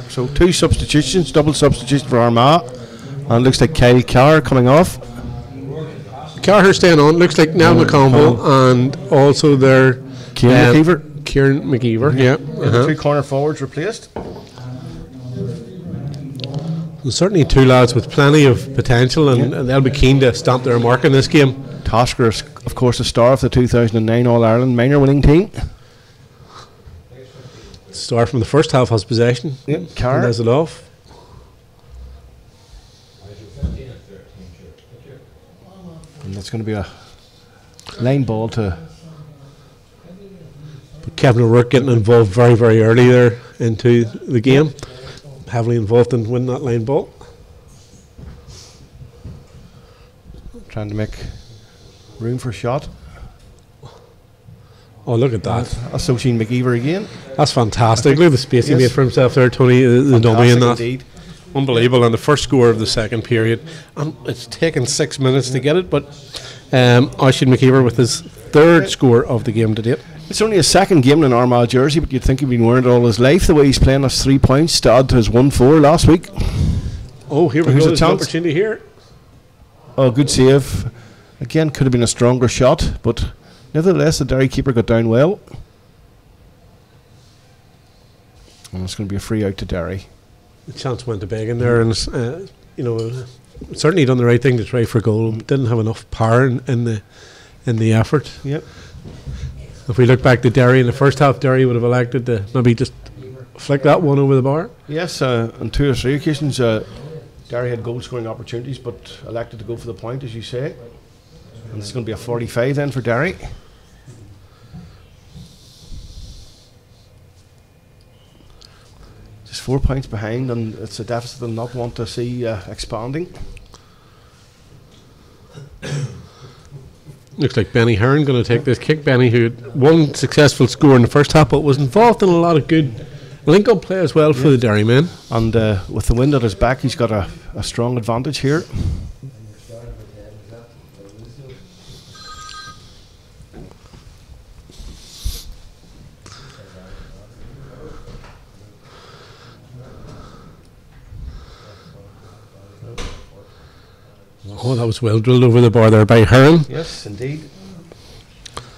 So 2 substitutions, double substitution for Armagh, and looks like Kyle Carr coming off. Carr staying on. Looks like Nell McConville and also their Kieran McGeever. Yeah. The 2 corner forwards replaced. Certainly 2 lads with plenty of potential, and they'll be keen to stamp their mark in this game. Tasker is, of course, the star of the 2009 All-Ireland minor winning team. Star from the first half has possession. Yep, Carr. Does it off. And that's going to be a line ball to... But Kevin O'Rourke getting involved very, very early there into the game. Heavily involved in winning that line ball. Trying to make room for a shot. Oh, look at that. That's Oisin McGeever again. That's fantastic. Look at the space he made for himself there, Tony. The dummy in that. Indeed. Unbelievable. And the first score of the second period. It's taken 6 minutes to get it, but Oisin McGeever with his 3rd score of the game to date. It's only his 2nd game in an Armagh jersey, but you'd think he'd been wearing it all his life. The way he's playing, that's 3 points to add to his 1-4 last week. Oh, here we go. There's an opportunity here. Oh, good save. Again, could have been a stronger shot, but nevertheless, the Derry keeper got down well. And it's going to be a free out to Derry. The chance went to Began there, and certainly done the right thing to try for goal. Didn't have enough power in the effort. Yep. If we look back to Derry in the first half, Derry would have elected to maybe just flick that one over the bar. Yes, on 2 or 3 occasions, Derry had goal scoring opportunities, but elected to go for the point, as you say. And this is going to be a 45 then for Derry. Just 4 points behind, and it's a deficit they'll not want to see expanding. Looks like Benny Hearn going to take this kick. Benny, who had 1 successful score in the first half, but was involved in a lot of good link-up play as well for the Derry men. And with the wind at his back, he's got a strong advantage here. Oh, that was well drilled over the bar there by Hearn. Yes, indeed.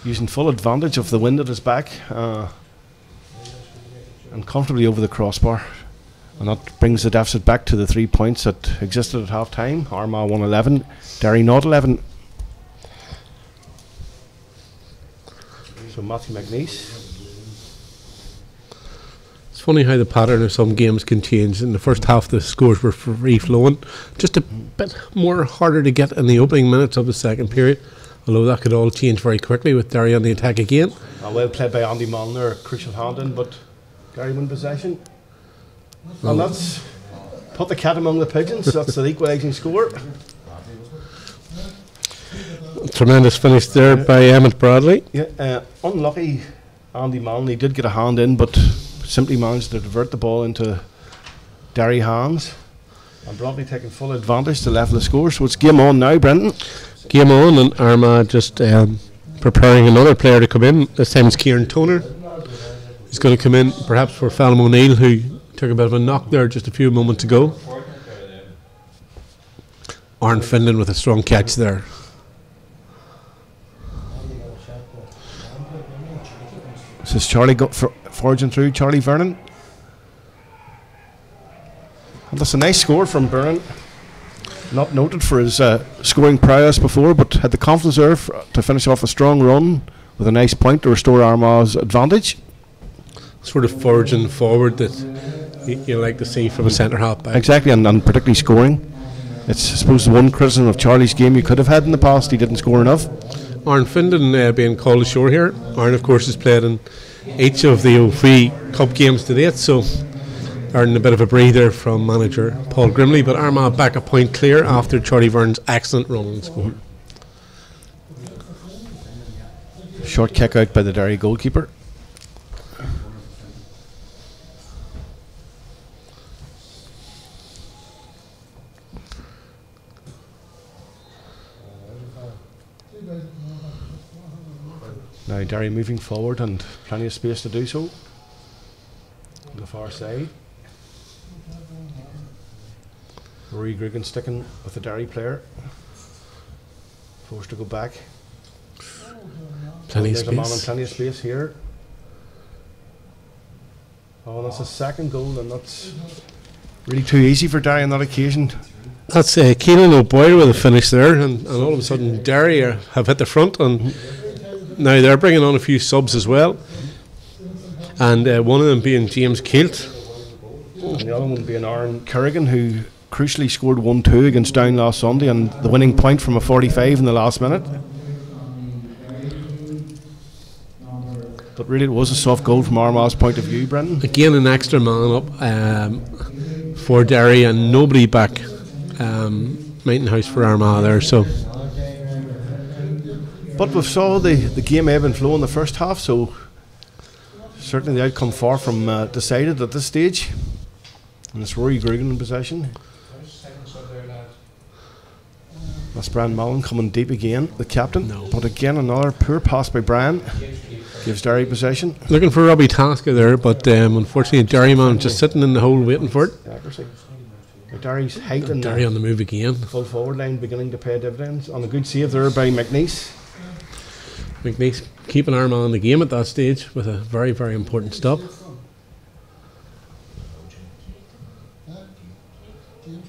Using full advantage of the wind at his back and comfortably over the crossbar. And that brings the deficit back to the 3 points that existed at half time. Armagh 1-11, Derry not 11. So Matthew McNeice. It's funny how the pattern of some games can change. In the first half, the scores were free flowing, just a bit more harder to get in the opening minutes of the second period. Although that could all change very quickly with Derry on the attack again. Well played by Andy Mullen there, crucial hand in, but Derry win possession. And that's put the cat among the pigeons. That's the equalising score. Tremendous finish there by Emmett Bradley. Yeah, unlucky Andy Mullen. He did get a hand in, but simply managed to divert the ball into Derry hands. And Bradley taking full advantage to level the score. So it's game on now, Brendan. Game on, and Armagh just preparing another player to come in. This time it's Kieran Toner. He's going to come in perhaps for Fallon O'Neill, who took a bit of a knock there just a few moments ago. Aaron Finlan with a strong catch there. This is Charlie forging through, Charlie Vernon. And that's a nice score from Vernon. Not noted for his scoring prowess before, but had the confidence there to finish off a strong run with a nice point to restore Armagh's advantage. Sort of forging forward that you like to see from a centre half back. Exactly, and particularly scoring. It's, I suppose, the one criticism of Charlie's game you could have had in the past. He didn't score enough. Aaron Findan being called ashore here. Aaron, of course, has played in each of the OFE Cup games to date, so earning a bit of a breather from manager Paul Grimley. But Armagh back a point clear after Charlie Vernon's excellent run and score. Short kick out by the Derry goalkeeper. Now Derry moving forward and plenty of space to do so. On the far side. Rory Grugan sticking with the Derry player. Forced to go back. Plenty of there's a man in space. plenty of space here. Oh, that's a second goal, and that's really too easy for Derry on that occasion. That's Keelan O'Boyle with a finish there, and all of a sudden Derry have hit the front, and now they're bringing on a few subs as well. And one of them being James Kilt. And the other one being Aaron Kerrigan, who crucially scored 1-2 against Down last Sunday, and the winning point from a 45 in the last minute. But really it was a soft goal from Armagh's point of view, Brendan. Again, an extra man up for Derry, and nobody back Mountain for Armagh there. So, but we saw the game ebb and flow in the first half, so certainly the outcome far from decided at this stage. And it's Rory Grugan in possession. That's Brian Mullen coming deep again, the captain. No. But again, another poor pass by Brian. Gives Derry possession. Looking for Robbie Tasker there, but unfortunately, Derry man just sitting in the hole waiting for it. Accuracy. Derry's height and Derry on the move again. full forward line beginning to pay dividends. On a good save there by McNeice. McNeice keeping Armagh in the game at that stage with a very, very important stop.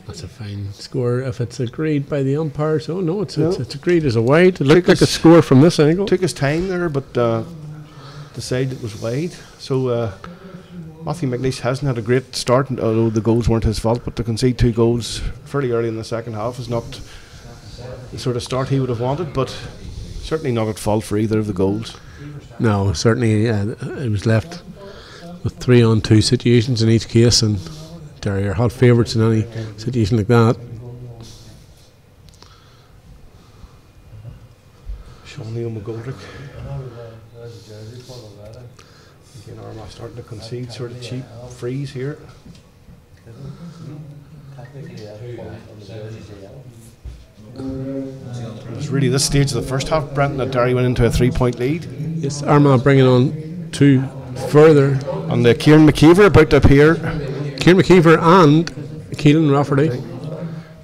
That's a fine score if it's agreed by the umpires. Oh no, it's agreed as a wide. It looked like a score from this angle. Took his time there, but decided it was wide. So Matthew McNeice hasn't had a great start, although the goals weren't his fault. But to concede 2 goals fairly early in the second half is not the sort of start he would have wanted. But certainly not at fault for either of the goals. No, certainly it was left with 3-on-2 situations in each case, and Derry are hot favourites in any situation like that. Sean Neil McGoldrick. Again, Armagh starting to concede sort of cheap frees here. It was really this stage of the first half, Brenton, that Derry went into a 3-point lead. Yes, Armagh bringing on 2 further. And Kieran McKeever about to appear. Kieran McKeever and Keelan Rafferty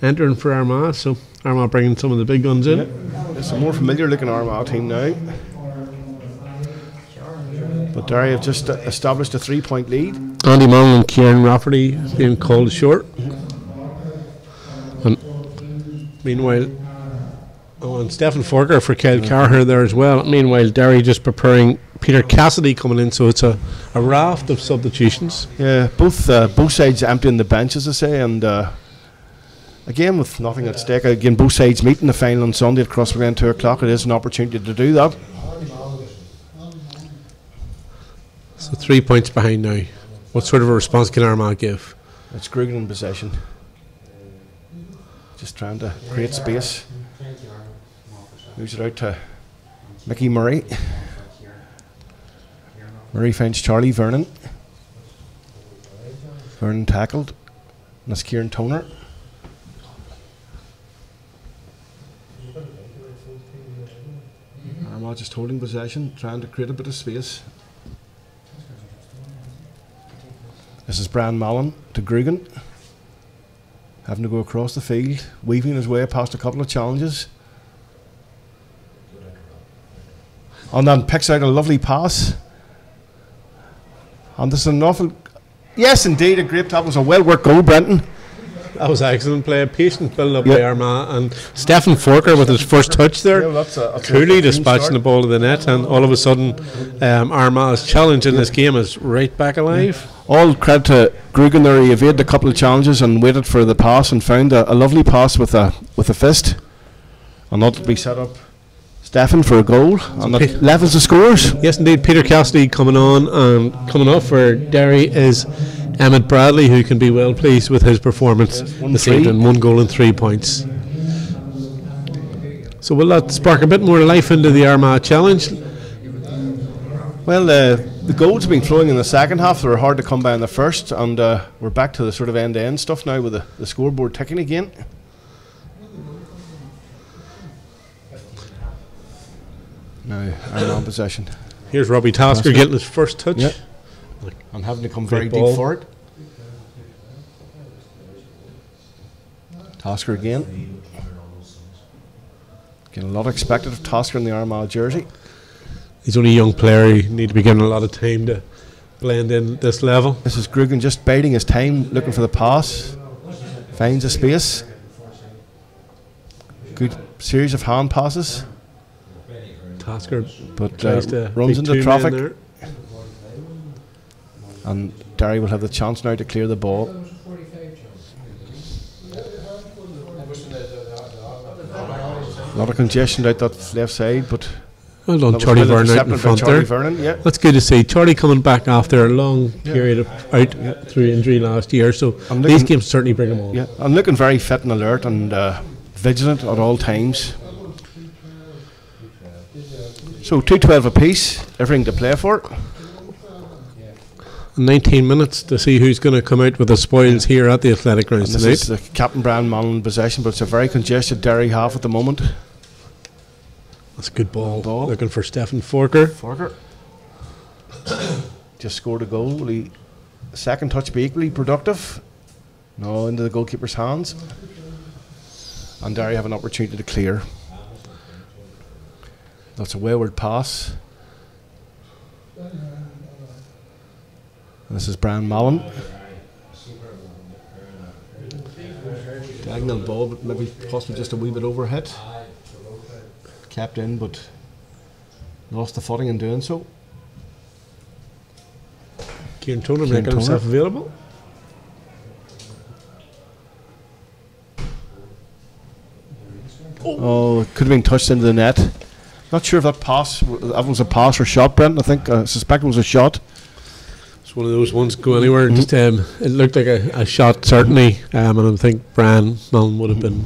entering for Armagh, so Armagh bringing some of the big guns in. It's a more familiar looking Armagh team now. But Derry have just established a 3-point lead. Andy Mullen and Kieran Rafferty being called short. And meanwhile, and Stephen Forker for Kyle Carher there as well. Meanwhile, Derry just preparing Peter Cassidy coming in, so it's a raft of substitutions. Yeah, both sides emptying the bench, as I say, and again with nothing at stake. Again, both sides meet in the final on Sunday at Crossmaglen 2 o'clock. It is an opportunity to do that. So 3 points behind now. What sort of a response can Armagh give? It's Grugan in possession, just trying to create space. Moves it out to Mickey Murray. Murray finds Charlie Vernon. Vernon tackled. And that's Kieran Toner. Armagh just holding possession, trying to create a bit of space. This is Brian Mallon to Grugan. Having to go across the field, weaving his way past a couple of challenges. And then picks out a lovely pass. And this is an awful... Yes, indeed, a great tackle. It was a well-worked goal, Brenton. That was excellent play, a patient build-up by Armagh, and Stephen Forker with his first touch there, coolly dispatching the ball to the net, and all of a sudden Armagh's challenge in this game is right back alive. All credit to Grugan there. He evaded a couple of challenges and waited for the pass and found a lovely pass with a fist, and that will be set up Stephen for a goal, and that levels the scores. Yes, indeed. Peter Cassidy coming on, and coming off for Derry is Emmett Bradley, who can be well pleased with his performance this evening. 1 goal and 3 points. So will that spark a bit more life into the Armagh challenge? Well, the goals have been flowing in the second half. They were hard to come by in the first, and we're back to the sort of end-to-end stuff now with the scoreboard ticking again. Now, Armagh in possession. Here's Robbie Tasker getting his first touch. Yep. And having to come Great very ball. deep for it. Tasker again. Getting a lot expected of Tasker in the Armagh jersey. He's only a young player. He need to be given a lot of time to blend in at this level. This is Grugan just biding his time, looking for the pass. Finds a space. Good series of hand passes. Tasker But tries to runs beat into two traffic. men there. And Derry will have the chance now to clear the ball. A lot of congestion out that left side, but Well done, that was Charlie well Vernon out in intercepted by front Charlie there. Vernon, yeah. That's good to see. Charlie coming back after a long period of out through injury last year, so I'm these looking- games certainly bring him on. Yeah, I'm looking very fit and alert and vigilant at all times. So 2-12 apiece, everything to play for. 19 minutes to see who's going to come out with the spoils here at the Athletic Grounds And tonight. this is Captain Brian Mullen in possession, but it's a very congested Derry half at the moment. That's a good ball. Ball. Looking for Stephen Forker. Forker just scored a goal. Will he second touch be equally productive? No, into the goalkeeper's hands. And Derry have an opportunity to clear. That's a wayward pass. This is Brian Mullen. Diagonal ball, but maybe possibly just a wee bit overhit. Kept in, but lost the footing in doing so. Kieran Toner Kieran making Toner. himself available. Oh, it could have been touched into the net. Not sure if that was a pass or shot, Brent. I suspect it was a shot. It's one of those ones go anywhere. Just it looked like a shot certainly, and I think Brian Mullen would have been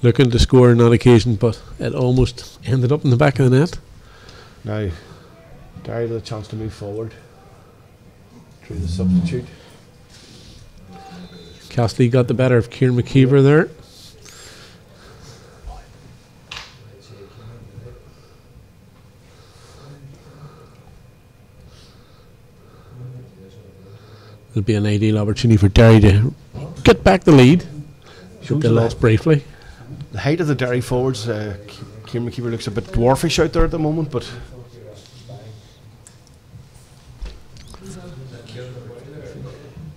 looking to score on that occasion, but it almost ended up in the back of the net. Now, Derry with a chance to move forward through the substitute. Castley got the better of Kieran McKeever there. It'll be an ideal opportunity for Derry to get back the lead. Should they lost briefly. The height of the Derry forwards, Kieran McKeever looks a bit dwarfish out there at the moment, but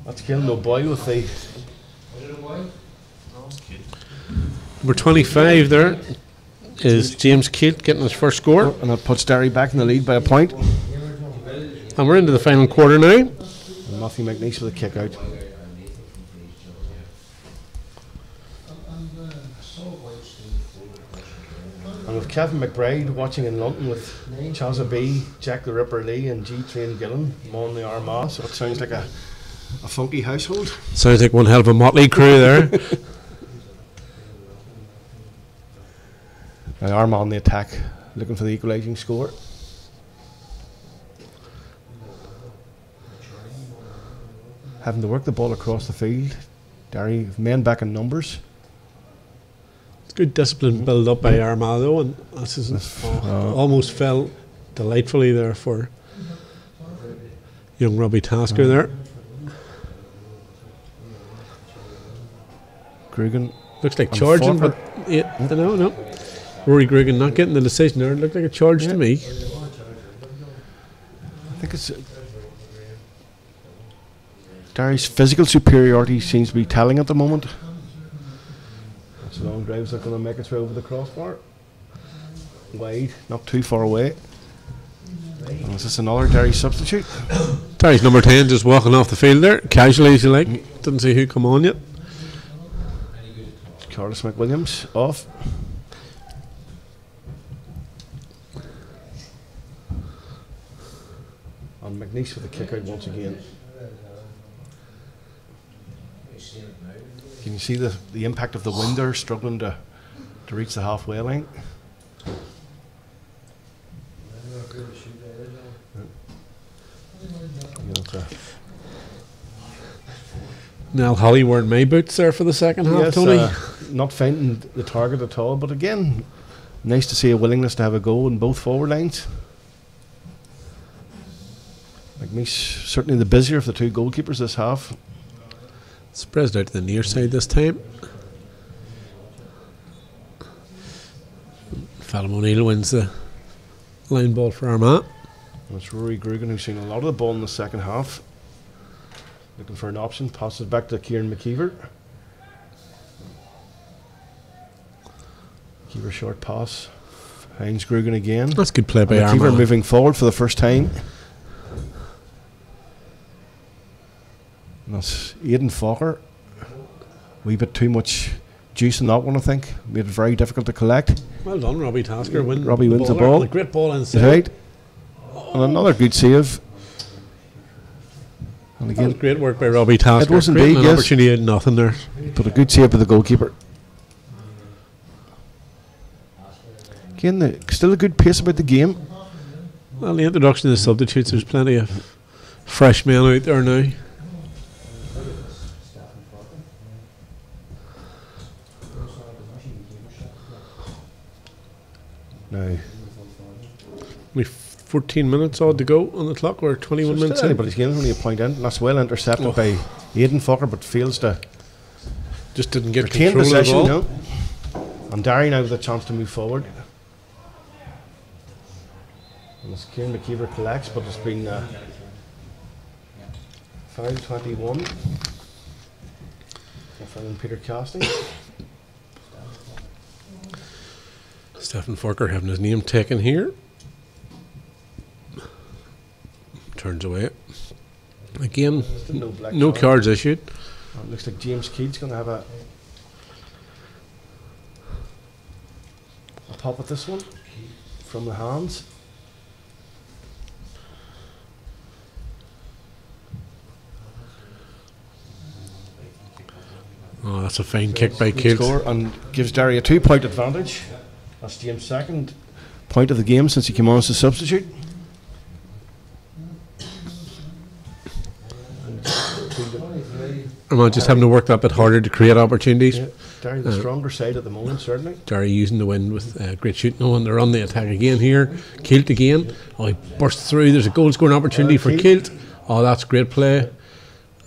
that's killing no boy with the Number 25 there is James Keat getting his first score. and that puts Derry back in the lead by a point. And we're into the final quarter now. And Matthew McNeice with a kick out. And with Kevin McBride watching in London with Chazza B, Jack the Ripper Lee and G Train Gillen on the Armagh, so it sounds like a funky household. Sounds like one hell of a motley crew there. Now Armagh on the attack, looking for the equalising score. Having to work the ball across the field. Derry men back in numbers. Good discipline build up by Armagh though, and this is almost fell delightfully there for young Robbie Tasker there. Grugan Looks like And charging, Forker. but no. Rory Grugan not getting the decision there. It looked like a charge to me. I think it's Derry's physical superiority seems to be telling at the moment. That's a long drive's not going to make its way over the crossbar. Wide, not too far away. And is this another Derry substitute? Terry's number 10 just walking off the field there, casually as you like. Didn't see who come on yet. Carlos McWilliams off. And McNeice with the kick out once again. Can you see the impact of the wind there, struggling to reach the halfway line? Nell Holly wearing my boots there for the second half, yes, Tony. not finding the target at all, but again, nice to see a willingness to have a go in both forward lines. McMee's certainly the busier of the two goalkeepers this half. Spreads out to the near side this time. Fallon O'Neill wins the line ball for Armagh. And it's Rory Grugan who's seen a lot of the ball in the second half. Looking for an option, passes back to Kieran McKeever. McKeever short pass. Finds Grugan again. That's good play by McKeever Armagh. moving forward for the first time. And that's Aidan Fokker. Wee bit too much juice in that one, I think. Made it very difficult to collect. Well done, Robbie Tasker. Robbie wins the ball. A great ball inside. Right. And another good save. And That again, was great work by Robbie Tasker. It was Creating indeed, an yes. opportunity out of nothing there. but a good save by the goalkeeper. Again, still a good pace about the game. Well, the introduction of the substitutes, there's plenty of fresh men out there now. Now, Only 14 minutes odd to go on the clock, or 21 minutes in. anybody's game, only a point in. That's well intercepted by Aidan Fokker, but fails to Just didn't get retain control of the possession. ball. No. And Derry now with a chance to move forward. And as Kieran McKeever collects, but it's been foul 21. From Peter Casting. Stephen Forker having his name taken here. Turns away. Again, no cards issued. It looks like James Keith's going to have a pop at this one from the hands. Oh, that's a fine kick by Good Kilt. score and gives Derry a 2-point advantage. That's James' second point of the game since he came on as a substitute. Armagh just having to work that bit harder to create opportunities. Yeah, Derry the stronger side at the moment, certainly. Derry using the wind with great shooting. Oh, and they're on the attack again here. Kilt again. Oh, he bursts through. There's a goal scoring opportunity for Kilt. Oh, that's great play.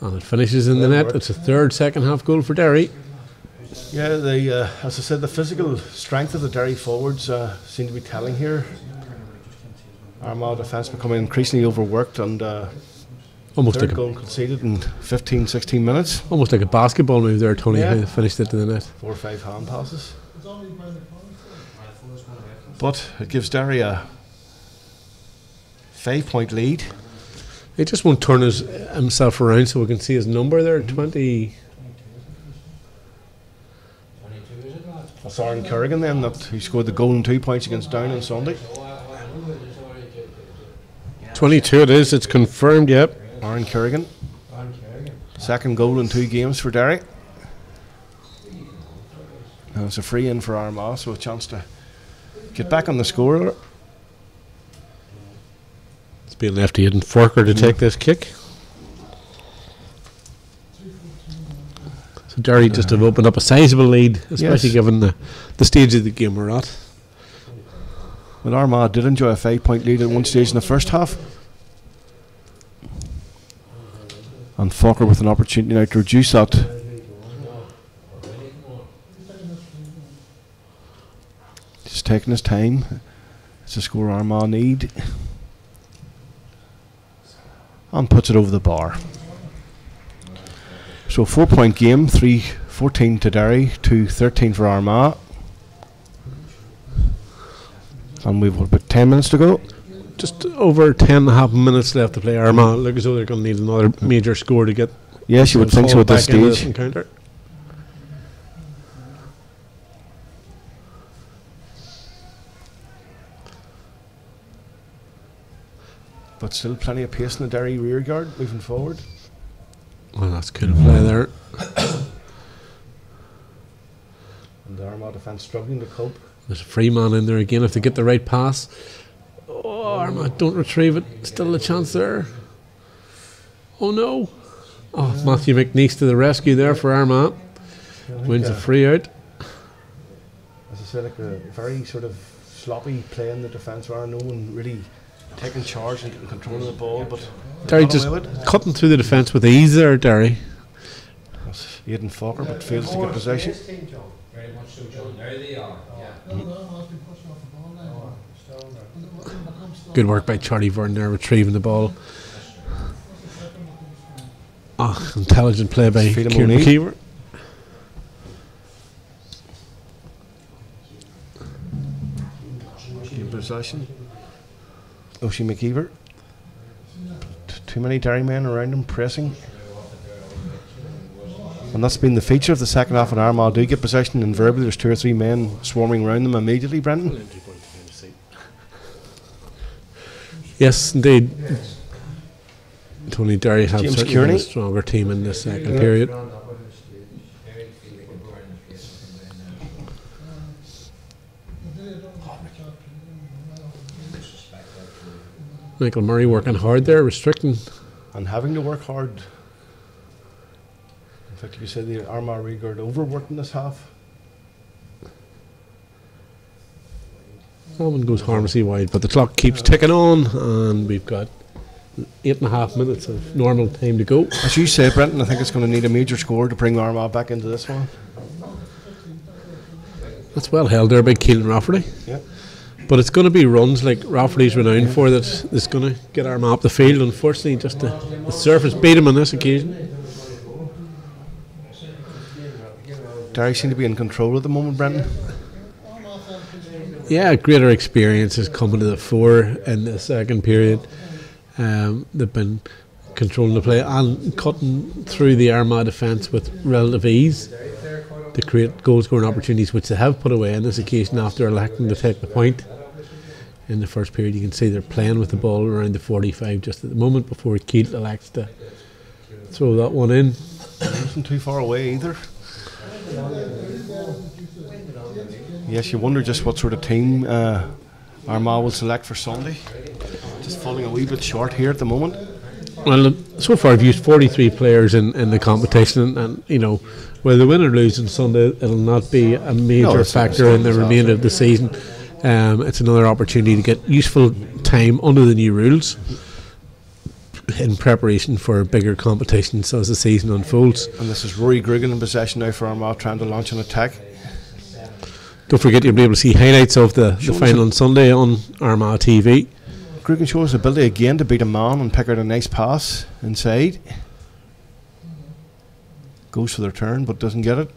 And it finishes in the net. It's a third second half goal for Derry. Yeah, as I said, the physical strength of the Derry forwards seem to be telling here. Armagh defence becoming increasingly overworked and Almost third like goal conceded in 15-16 minutes. almost like a basketball move there, Tony. Yeah. How they finished it to the net. 4 or 5 hand passes. But it gives Derry a 5-point lead. He just won't turn himself around so we can see his number there. 20. That's Aaron Kerrigan then, that he scored the goal and 2 points against Down on Sunday. 22 it is. It's confirmed. Yep. Aaron Kerrigan. Second goal in 2 games for Derry. And it's a free in for Armagh, so a chance to get back on the score. It's being left to Aidan Forker to take this kick. So Derry just have opened up a sizable lead, especially Yes. given the stage of the game we're at. But Armagh did enjoy a 5-point lead at one stage in the first half. And Fokker with an opportunity now to reduce that. Just taking his time. It's a score Armagh need. And puts it over the bar. So 4-point game, 3-14 to Derry, 2-13 for Armagh. And we've about 10 minutes to go. Just over 10.5 minutes left to play. Armagh look as though they're going to need another major score to get. Yes, you would think so at this back into stage. encounter. But still plenty of pace in the Derry rear guard moving forward. Well, that's good play there. And the Armagh defence struggling to cope. There's a free man in there again if they get the right pass. Oh, Armagh don't retrieve it. Still a chance there. Oh no! Oh, Matthew McNeese to the rescue there for Armagh. Wins a free out. As I said, like a very sort of sloppy play in the defence, where no one really taking charge and getting control of the ball. But Derry just cutting through the defence with ease there, Derry. That's Aidan Falker, but fails to get possession. Very much so, John. There they are. Good work by Charlie Vernon there, retrieving the ball. Intelligent play by Kieran McKeever. Possession. Oshie McKeever. Too many Derry men around him pressing. And that's been the feature of the second half. When Armagh do get possession, invariably there's 2 or 3 men swarming around them immediately, Brendan. Yes, indeed. Tony Derry have certainly been a stronger team in this second period. Michael Murray working hard there, restricting. And having to work hard. In fact, you said the Armagh regard overworked in this half. That one goes harmlessly wide, but the clock keeps ticking on, and we've got 8.5 minutes of normal time to go. As you say, Brenton, I think it's going to need a major score to bring Armagh back into this one. That's well held there by Keelan Rafferty. Yeah. But it's going to be runs like Rafferty's renowned for that's going to get Armagh up the field. Unfortunately, just the surface beat him on this occasion. Derry seem to be in control at the moment, Brenton. Yeah, greater experience is coming to the fore in the second period. They've been controlling the play and cutting through the Armagh defence with relative ease to create goal-scoring opportunities, which they have put away on this occasion after electing to take the point. In the first period, you can see they're playing with the ball around the 45 just at the moment before Keith elects to throw that one in. Wasn't too far away either. Yes, you wonder just what sort of team Armagh will select for Sunday. Just falling a wee bit short here at the moment. Well, so far I've used 43 players in the competition, and you know, whether they win or lose on Sunday, it'll not be a major factor in the remainder of the season. It's another opportunity to get useful time under the new rules in preparation for bigger competitions as the season unfolds. And this is Rory Grugan in possession now for Armagh, trying to launch an attack. Don't forget you'll be able to see highlights of the final on Sunday on Armagh TV. Grugan shows his ability again to beat a man and pick out a nice pass inside. Goes for their turn but doesn't get it.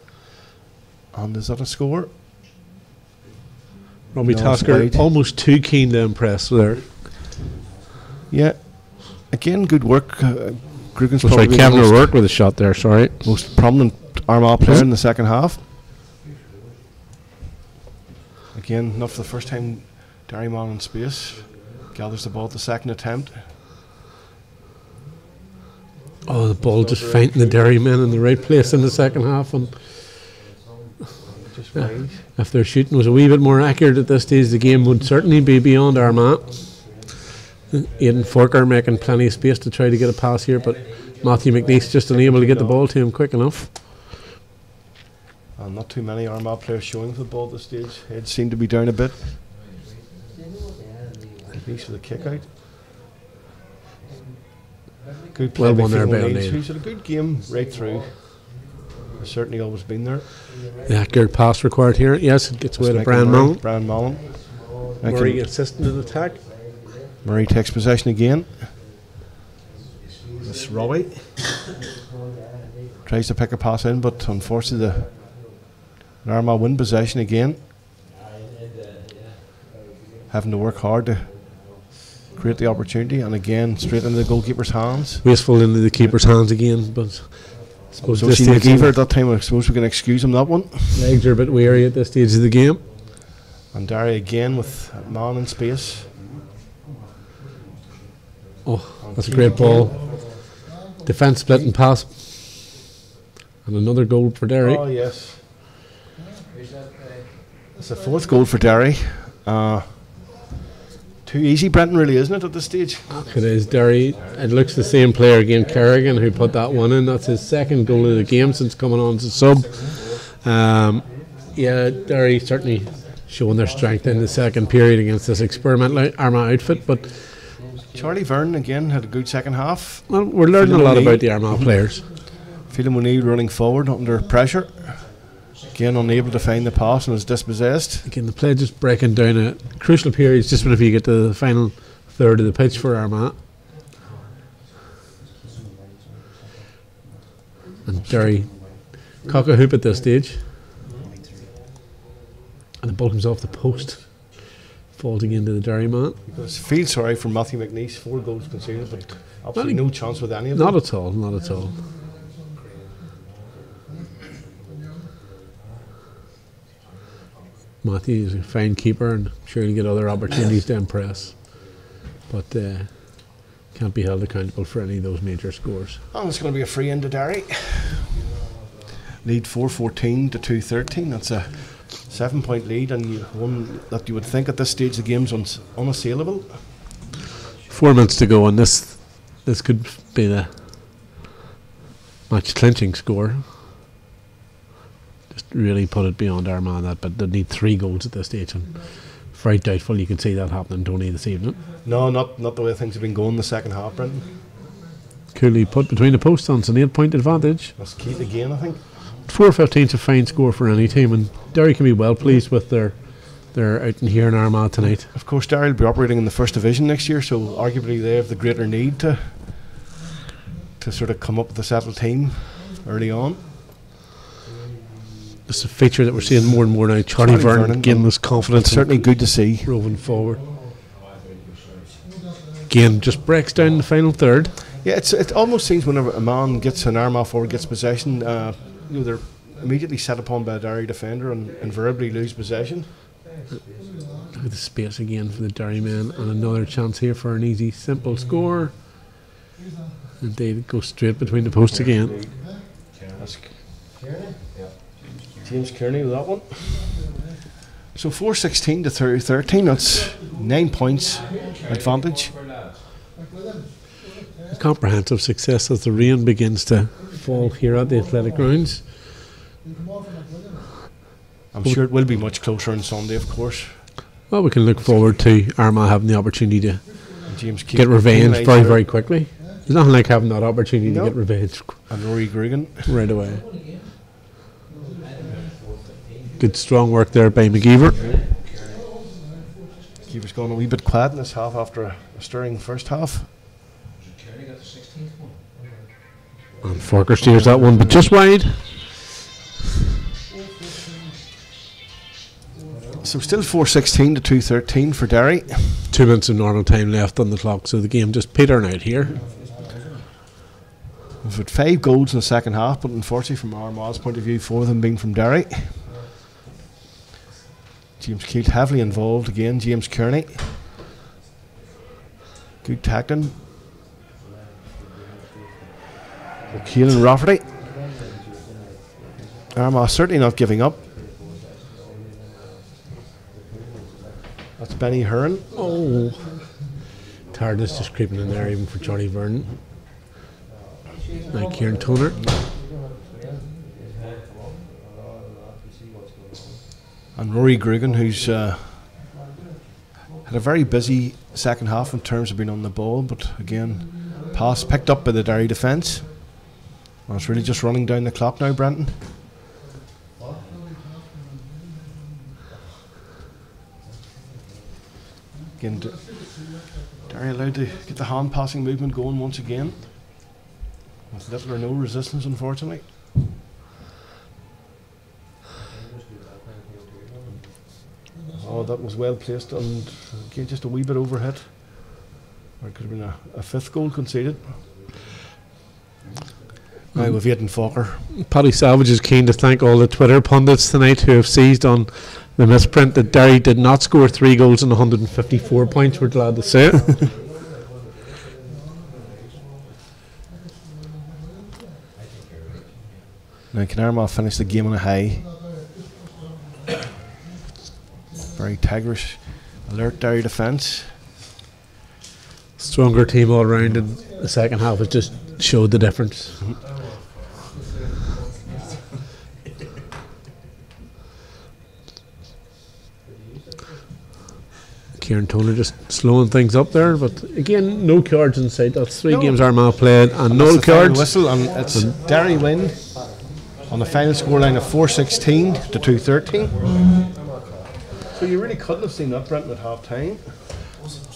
And is that a score? Robbie Tasker almost too keen to impress there. Yeah. Again, good work. Grugan's probably probably Kevin O'Rourke with a shot there, sorry. Most prominent Armagh player in the second half. Again, not for the first time, Derry man in space. Gathers the ball at the second attempt. Oh, the ball just finding the Derry men in the right place in the second half. And if their shooting was a wee bit more accurate at this stage, the game would certainly be beyond Armagh. Aidan Forker making plenty of space to try to get a pass here, but Matthew McNeese just unable to get the ball to him quick enough. Not too many Armagh players showing for the ball at this stage. Heads seem to be down a bit. McNeese with a kick out. Good play by Fiona O'Neill's, who's had a good game right through. Has certainly always been there. The accurate pass required here. Yes, it gets away to Brian Mullen. Brian Mullen. Murray assisting in attack. Murray takes possession again. This Robbie tries to pick a pass in, but unfortunately the Armagh win possession again. Having to work hard to create the opportunity, and again straight into the goalkeeper's hands. Wasteful into the keeper's hands again, but I suppose so McGeever at that time, I suppose we can excuse him that one. Legs are a bit weary at this stage of the game. And Derry again with a man in space. Oh, that's a great ball. Defence split and pass. And another goal for Derry. Oh yes. It's the fourth goal for Derry. 2 too easy, Brenton, really, isn't it, at this stage? It is. Derry, it looks the same player again, Kerrigan, who put that one in. That's his second goal of the game since coming on as a sub. Yeah, Derry certainly showing their strength in the second period against this experimental Armagh outfit, but Charlie Vernon again had a good second half. well, we're learning a lot about the Armagh players. Phelan O'Neill running forward under pressure. Again, unable to find the pass and was dispossessed. Again, the play just breaking down a crucial period just whenever you get to the final third of the pitch for Armagh. And Derry cock a hoop at this stage. And the ball comes off the post. Falls again to the Derry man. Feel sorry for Matthew McNeice, 4 goals conceded, but absolutely no chance with any of them. Not at all, not at all. Matthew is a fine keeper and I'm sure he'll get other opportunities to impress. But can't be held accountable for any of those major scores. And it's going to be a free into Derry. Lead 4-14 to 2-13. That's a 7-point lead, and one that you would think at this stage the game's unassailable. 4 minutes to go, and this could be the match clinching score. Just really put it beyond Armagh that, but they need 3 goals at this stage, and very doubtful you could see that happening, Tony, this evening. No, not the way things have been going in the second half, Brenton. Coolly put between the posts on, it's an 8-point advantage. That's key again, I think. 4-15 is a fine score for any team, and Derry can be well pleased with their outing here in Armagh tonight. Of course, Derry will be operating in the first division next year, so arguably they have the greater need to sort of come up with a settled team early on. It's a feature that we're seeing more and more now. Charlie Vernon gaining this confidence. Certainly good to see. Roving forward. Again, just breaks down the final third. Yeah, it almost seems whenever a man gets an Armagh forward, gets possession, they're immediately set upon by a Derry defender and invariably lose possession. Look at the space again for the Derry men, and another chance here for an easy, simple score. And they go straight between the posts again. That's James Kearney with that one. So 4-16 to 13, that's 9 points advantage. A comprehensive success as the rain begins to fall here at the athletic grounds. I'm sure it will be much closer on Sunday, of course. Well, we can look forward to Armagh having the opportunity to James get revenge very, very quickly. There's nothing like having that opportunity to get revenge. And Rory Gregan right away. Good strong work there by McGeever. McGeever's gone a wee bit quiet in this half after a stirring first half. And Forker steers that one, but just wide. So still 4-16 to 2-13 for Derry. 2 minutes of normal time left on the clock, so the game just petering out here. We've had 5 goals in the second half, but unfortunately from Armagh's point of view, 4 of them being from Derry. James Keelt heavily involved again. James Kearney. Good tackling. O'Keefe and Rafferty. Armagh certainly not giving up. That's Benny Hearn. Oh, tiredness just creeping in there even for Charlie Vernon. Now Kieran Toner. And Rory Gregan, who's had a very busy second half in terms of being on the ball, but again, pass picked up by the Derry defence. Well, it's really just running down the clock now, Brenton. Again, Derry allowed to get the hand passing movement going once again, with little or no resistance, unfortunately. Oh, that was well placed, and again, just a wee bit overhit. Or it could have been a 5th goal conceded. Now with Aidan Falker. Paddy Savage is keen to thank all the Twitter pundits tonight who have seized on the misprint that Derry did not score 3 goals and 154 points. We're glad to say it. Now can Armagh finish the game on a high? Very tigerish, alert Derry defence. stronger team all round, and the second half has just showed the difference. Kieran Toner just slowing things up there, but again, no cards in sight. That's 3 games Armagh played and no cards. Whistle, and it's Derry win on the final scoreline of 4-16 to 2-13. So you really couldn't have seen that, Brenton, at half time.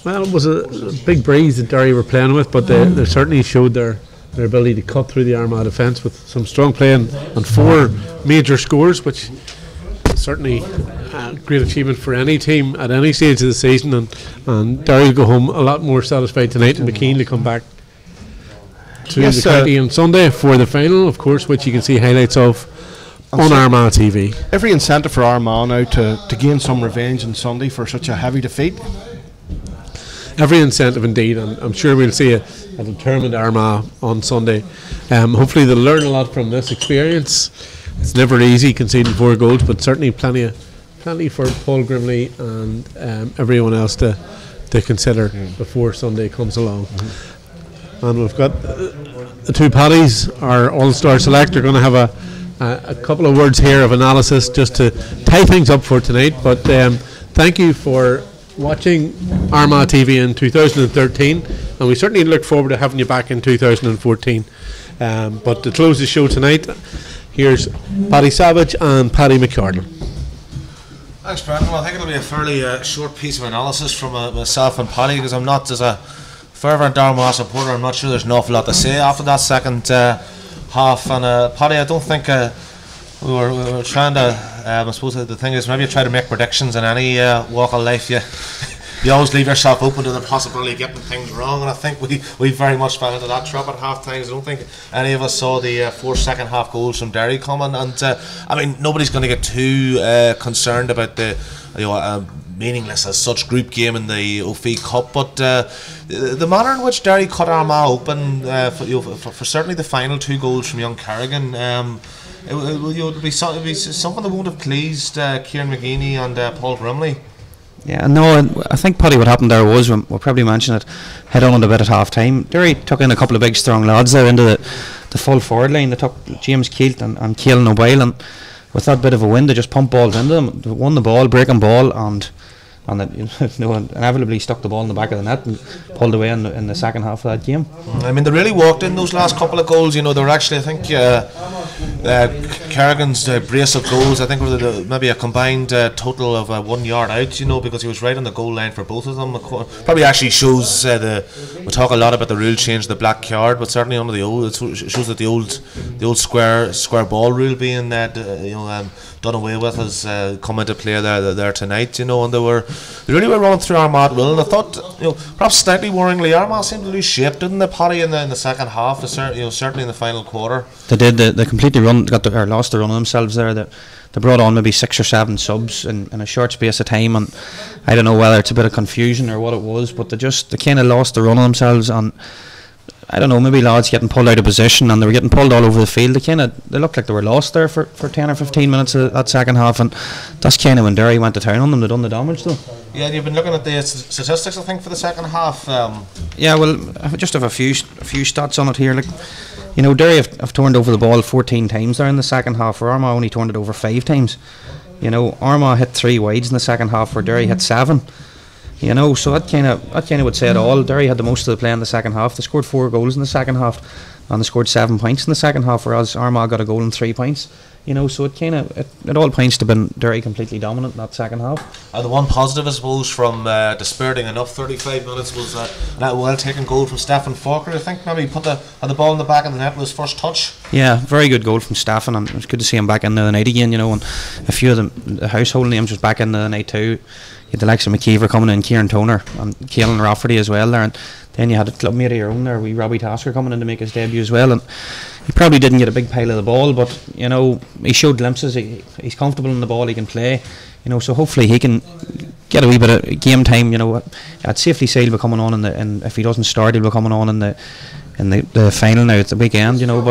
Well, it was a big breeze that Derry were playing with, but they certainly showed their ability to cut through the Armagh defence with some strong play and 4 major scores, which certainly a great achievement for any team at any stage of the season, and Derry will go home a lot more satisfied tonight and be keen to come back to the county on Sunday for the final, of course, which you can see highlights of on Armagh TV. Every incentive for Armagh now to gain some revenge on Sunday for such a heavy defeat. Every incentive indeed, and I'm sure we'll see a determined Armagh on Sunday. Hopefully they'll learn a lot from this experience. It's never easy conceding 4 goals, but certainly plenty for Paul Grimley and everyone else to consider before Sunday comes along. And we've got the 2 Paddies, our all-star select, are going to have a couple of words here of analysis just to tie things up for tonight. But thank you for watching Armagh TV in 2013, and we certainly look forward to having you back in 2014. But to close the show tonight, here's Paddy Savage and Paddy McCardle. Thanks, Brandon. Well, I think it'll be a fairly short piece of analysis from myself and Paddy, because I'm not, as a fervent Armagh supporter, I'm not sure there's an awful lot to say after that second half. And Paddy, I don't think we were trying to, I suppose the thing is, whenever you try to make predictions in any walk of life, you always leave yourself open to the possibility of getting things wrong, and I think we very much fell into that trap at half times. I don't think any of us saw the 4 second half goals from Derry coming, and I mean, nobody's going to get too concerned about the meaningless as such group game in the O'Fee Cup, but the manner in which Derry cut Armagh open for certainly the final 2 goals from young Kerrigan, it would be something that won't have pleased Kieran McGeeney and Paul Grimley. Yeah, no, I think, Paddy, what happened there was, we'll probably mention it, head on a bit at half time. Derry took in a couple of big strong lads there into the full forward line. They took James Keelt and Caelan O'Boyle, and with that bit of a wind they just pumped balls into them. They won the ball, breaking ball, and inevitably stuck the ball in the back of the net and pulled away in the second half of that game. I mean, they really walked in those last couple of goals. They were actually, I think, Kerrigan's brace of goals, I think, were maybe a combined total of 1 yard out, because he was right on the goal line for both of them. Probably actually shows we talk a lot about the rule change, the black card, but certainly under the old, it shows that the old square ball rule being done away with has come into play there tonight, and they really were running through Armagh at will, and I thought, perhaps slightly worryingly, Armagh seemed to lose shape, didn't they, Paddy, in the second half, certainly in the final quarter. They did. They completely lost the run of themselves there. They brought on maybe 6 or 7 subs in a short space of time, and I don't know whether it's a bit of confusion or what it was, but they kind of lost the run of themselves, and I don't know, maybe lads getting pulled out of position, and they were getting pulled all over the field. They looked like they were lost there for 10 or 15 minutes of that second half, and that's kind of when Derry went to town on them. They done the damage though. Yeah, and you've been looking at the statistics, I think, for the second half. Yeah, well, I just have a few stats on it here. Derry have turned over the ball 14 times there in the second half, where Armagh only turned it over 5 times. Armagh hit 3 wides in the second half, where Derry hit 7. So that kind of would say it all. Derry had the most of the play in the second half. They scored 4 goals in the second half, and they scored 7 points in the second half, whereas Armagh got a goal and 3 points. So it all points to been Derry completely dominant in that second half. The one positive, I suppose, from dispiriting enough 35 minutes was that well-taken goal from Stephen Falker. I think maybe he had the ball in the back of the net with his first touch. Yeah, very good goal from Stephen, and it was good to see him back in the night again. And a few of the household names was back in the night too. You had the likes of McKeever coming in, Kieran Toner and Caelan Rafferty as well there, and then you had a clubmate of your own there, Robbie Tasker, coming in to make his debut as well, and he probably didn't get a big pile of the ball, but he showed glimpses. He's comfortable in the ball, he can play, so hopefully he can get a wee bit of game time. At Safety Sale will be coming on, and if he doesn't start, he'll be coming on in the final now at the weekend, but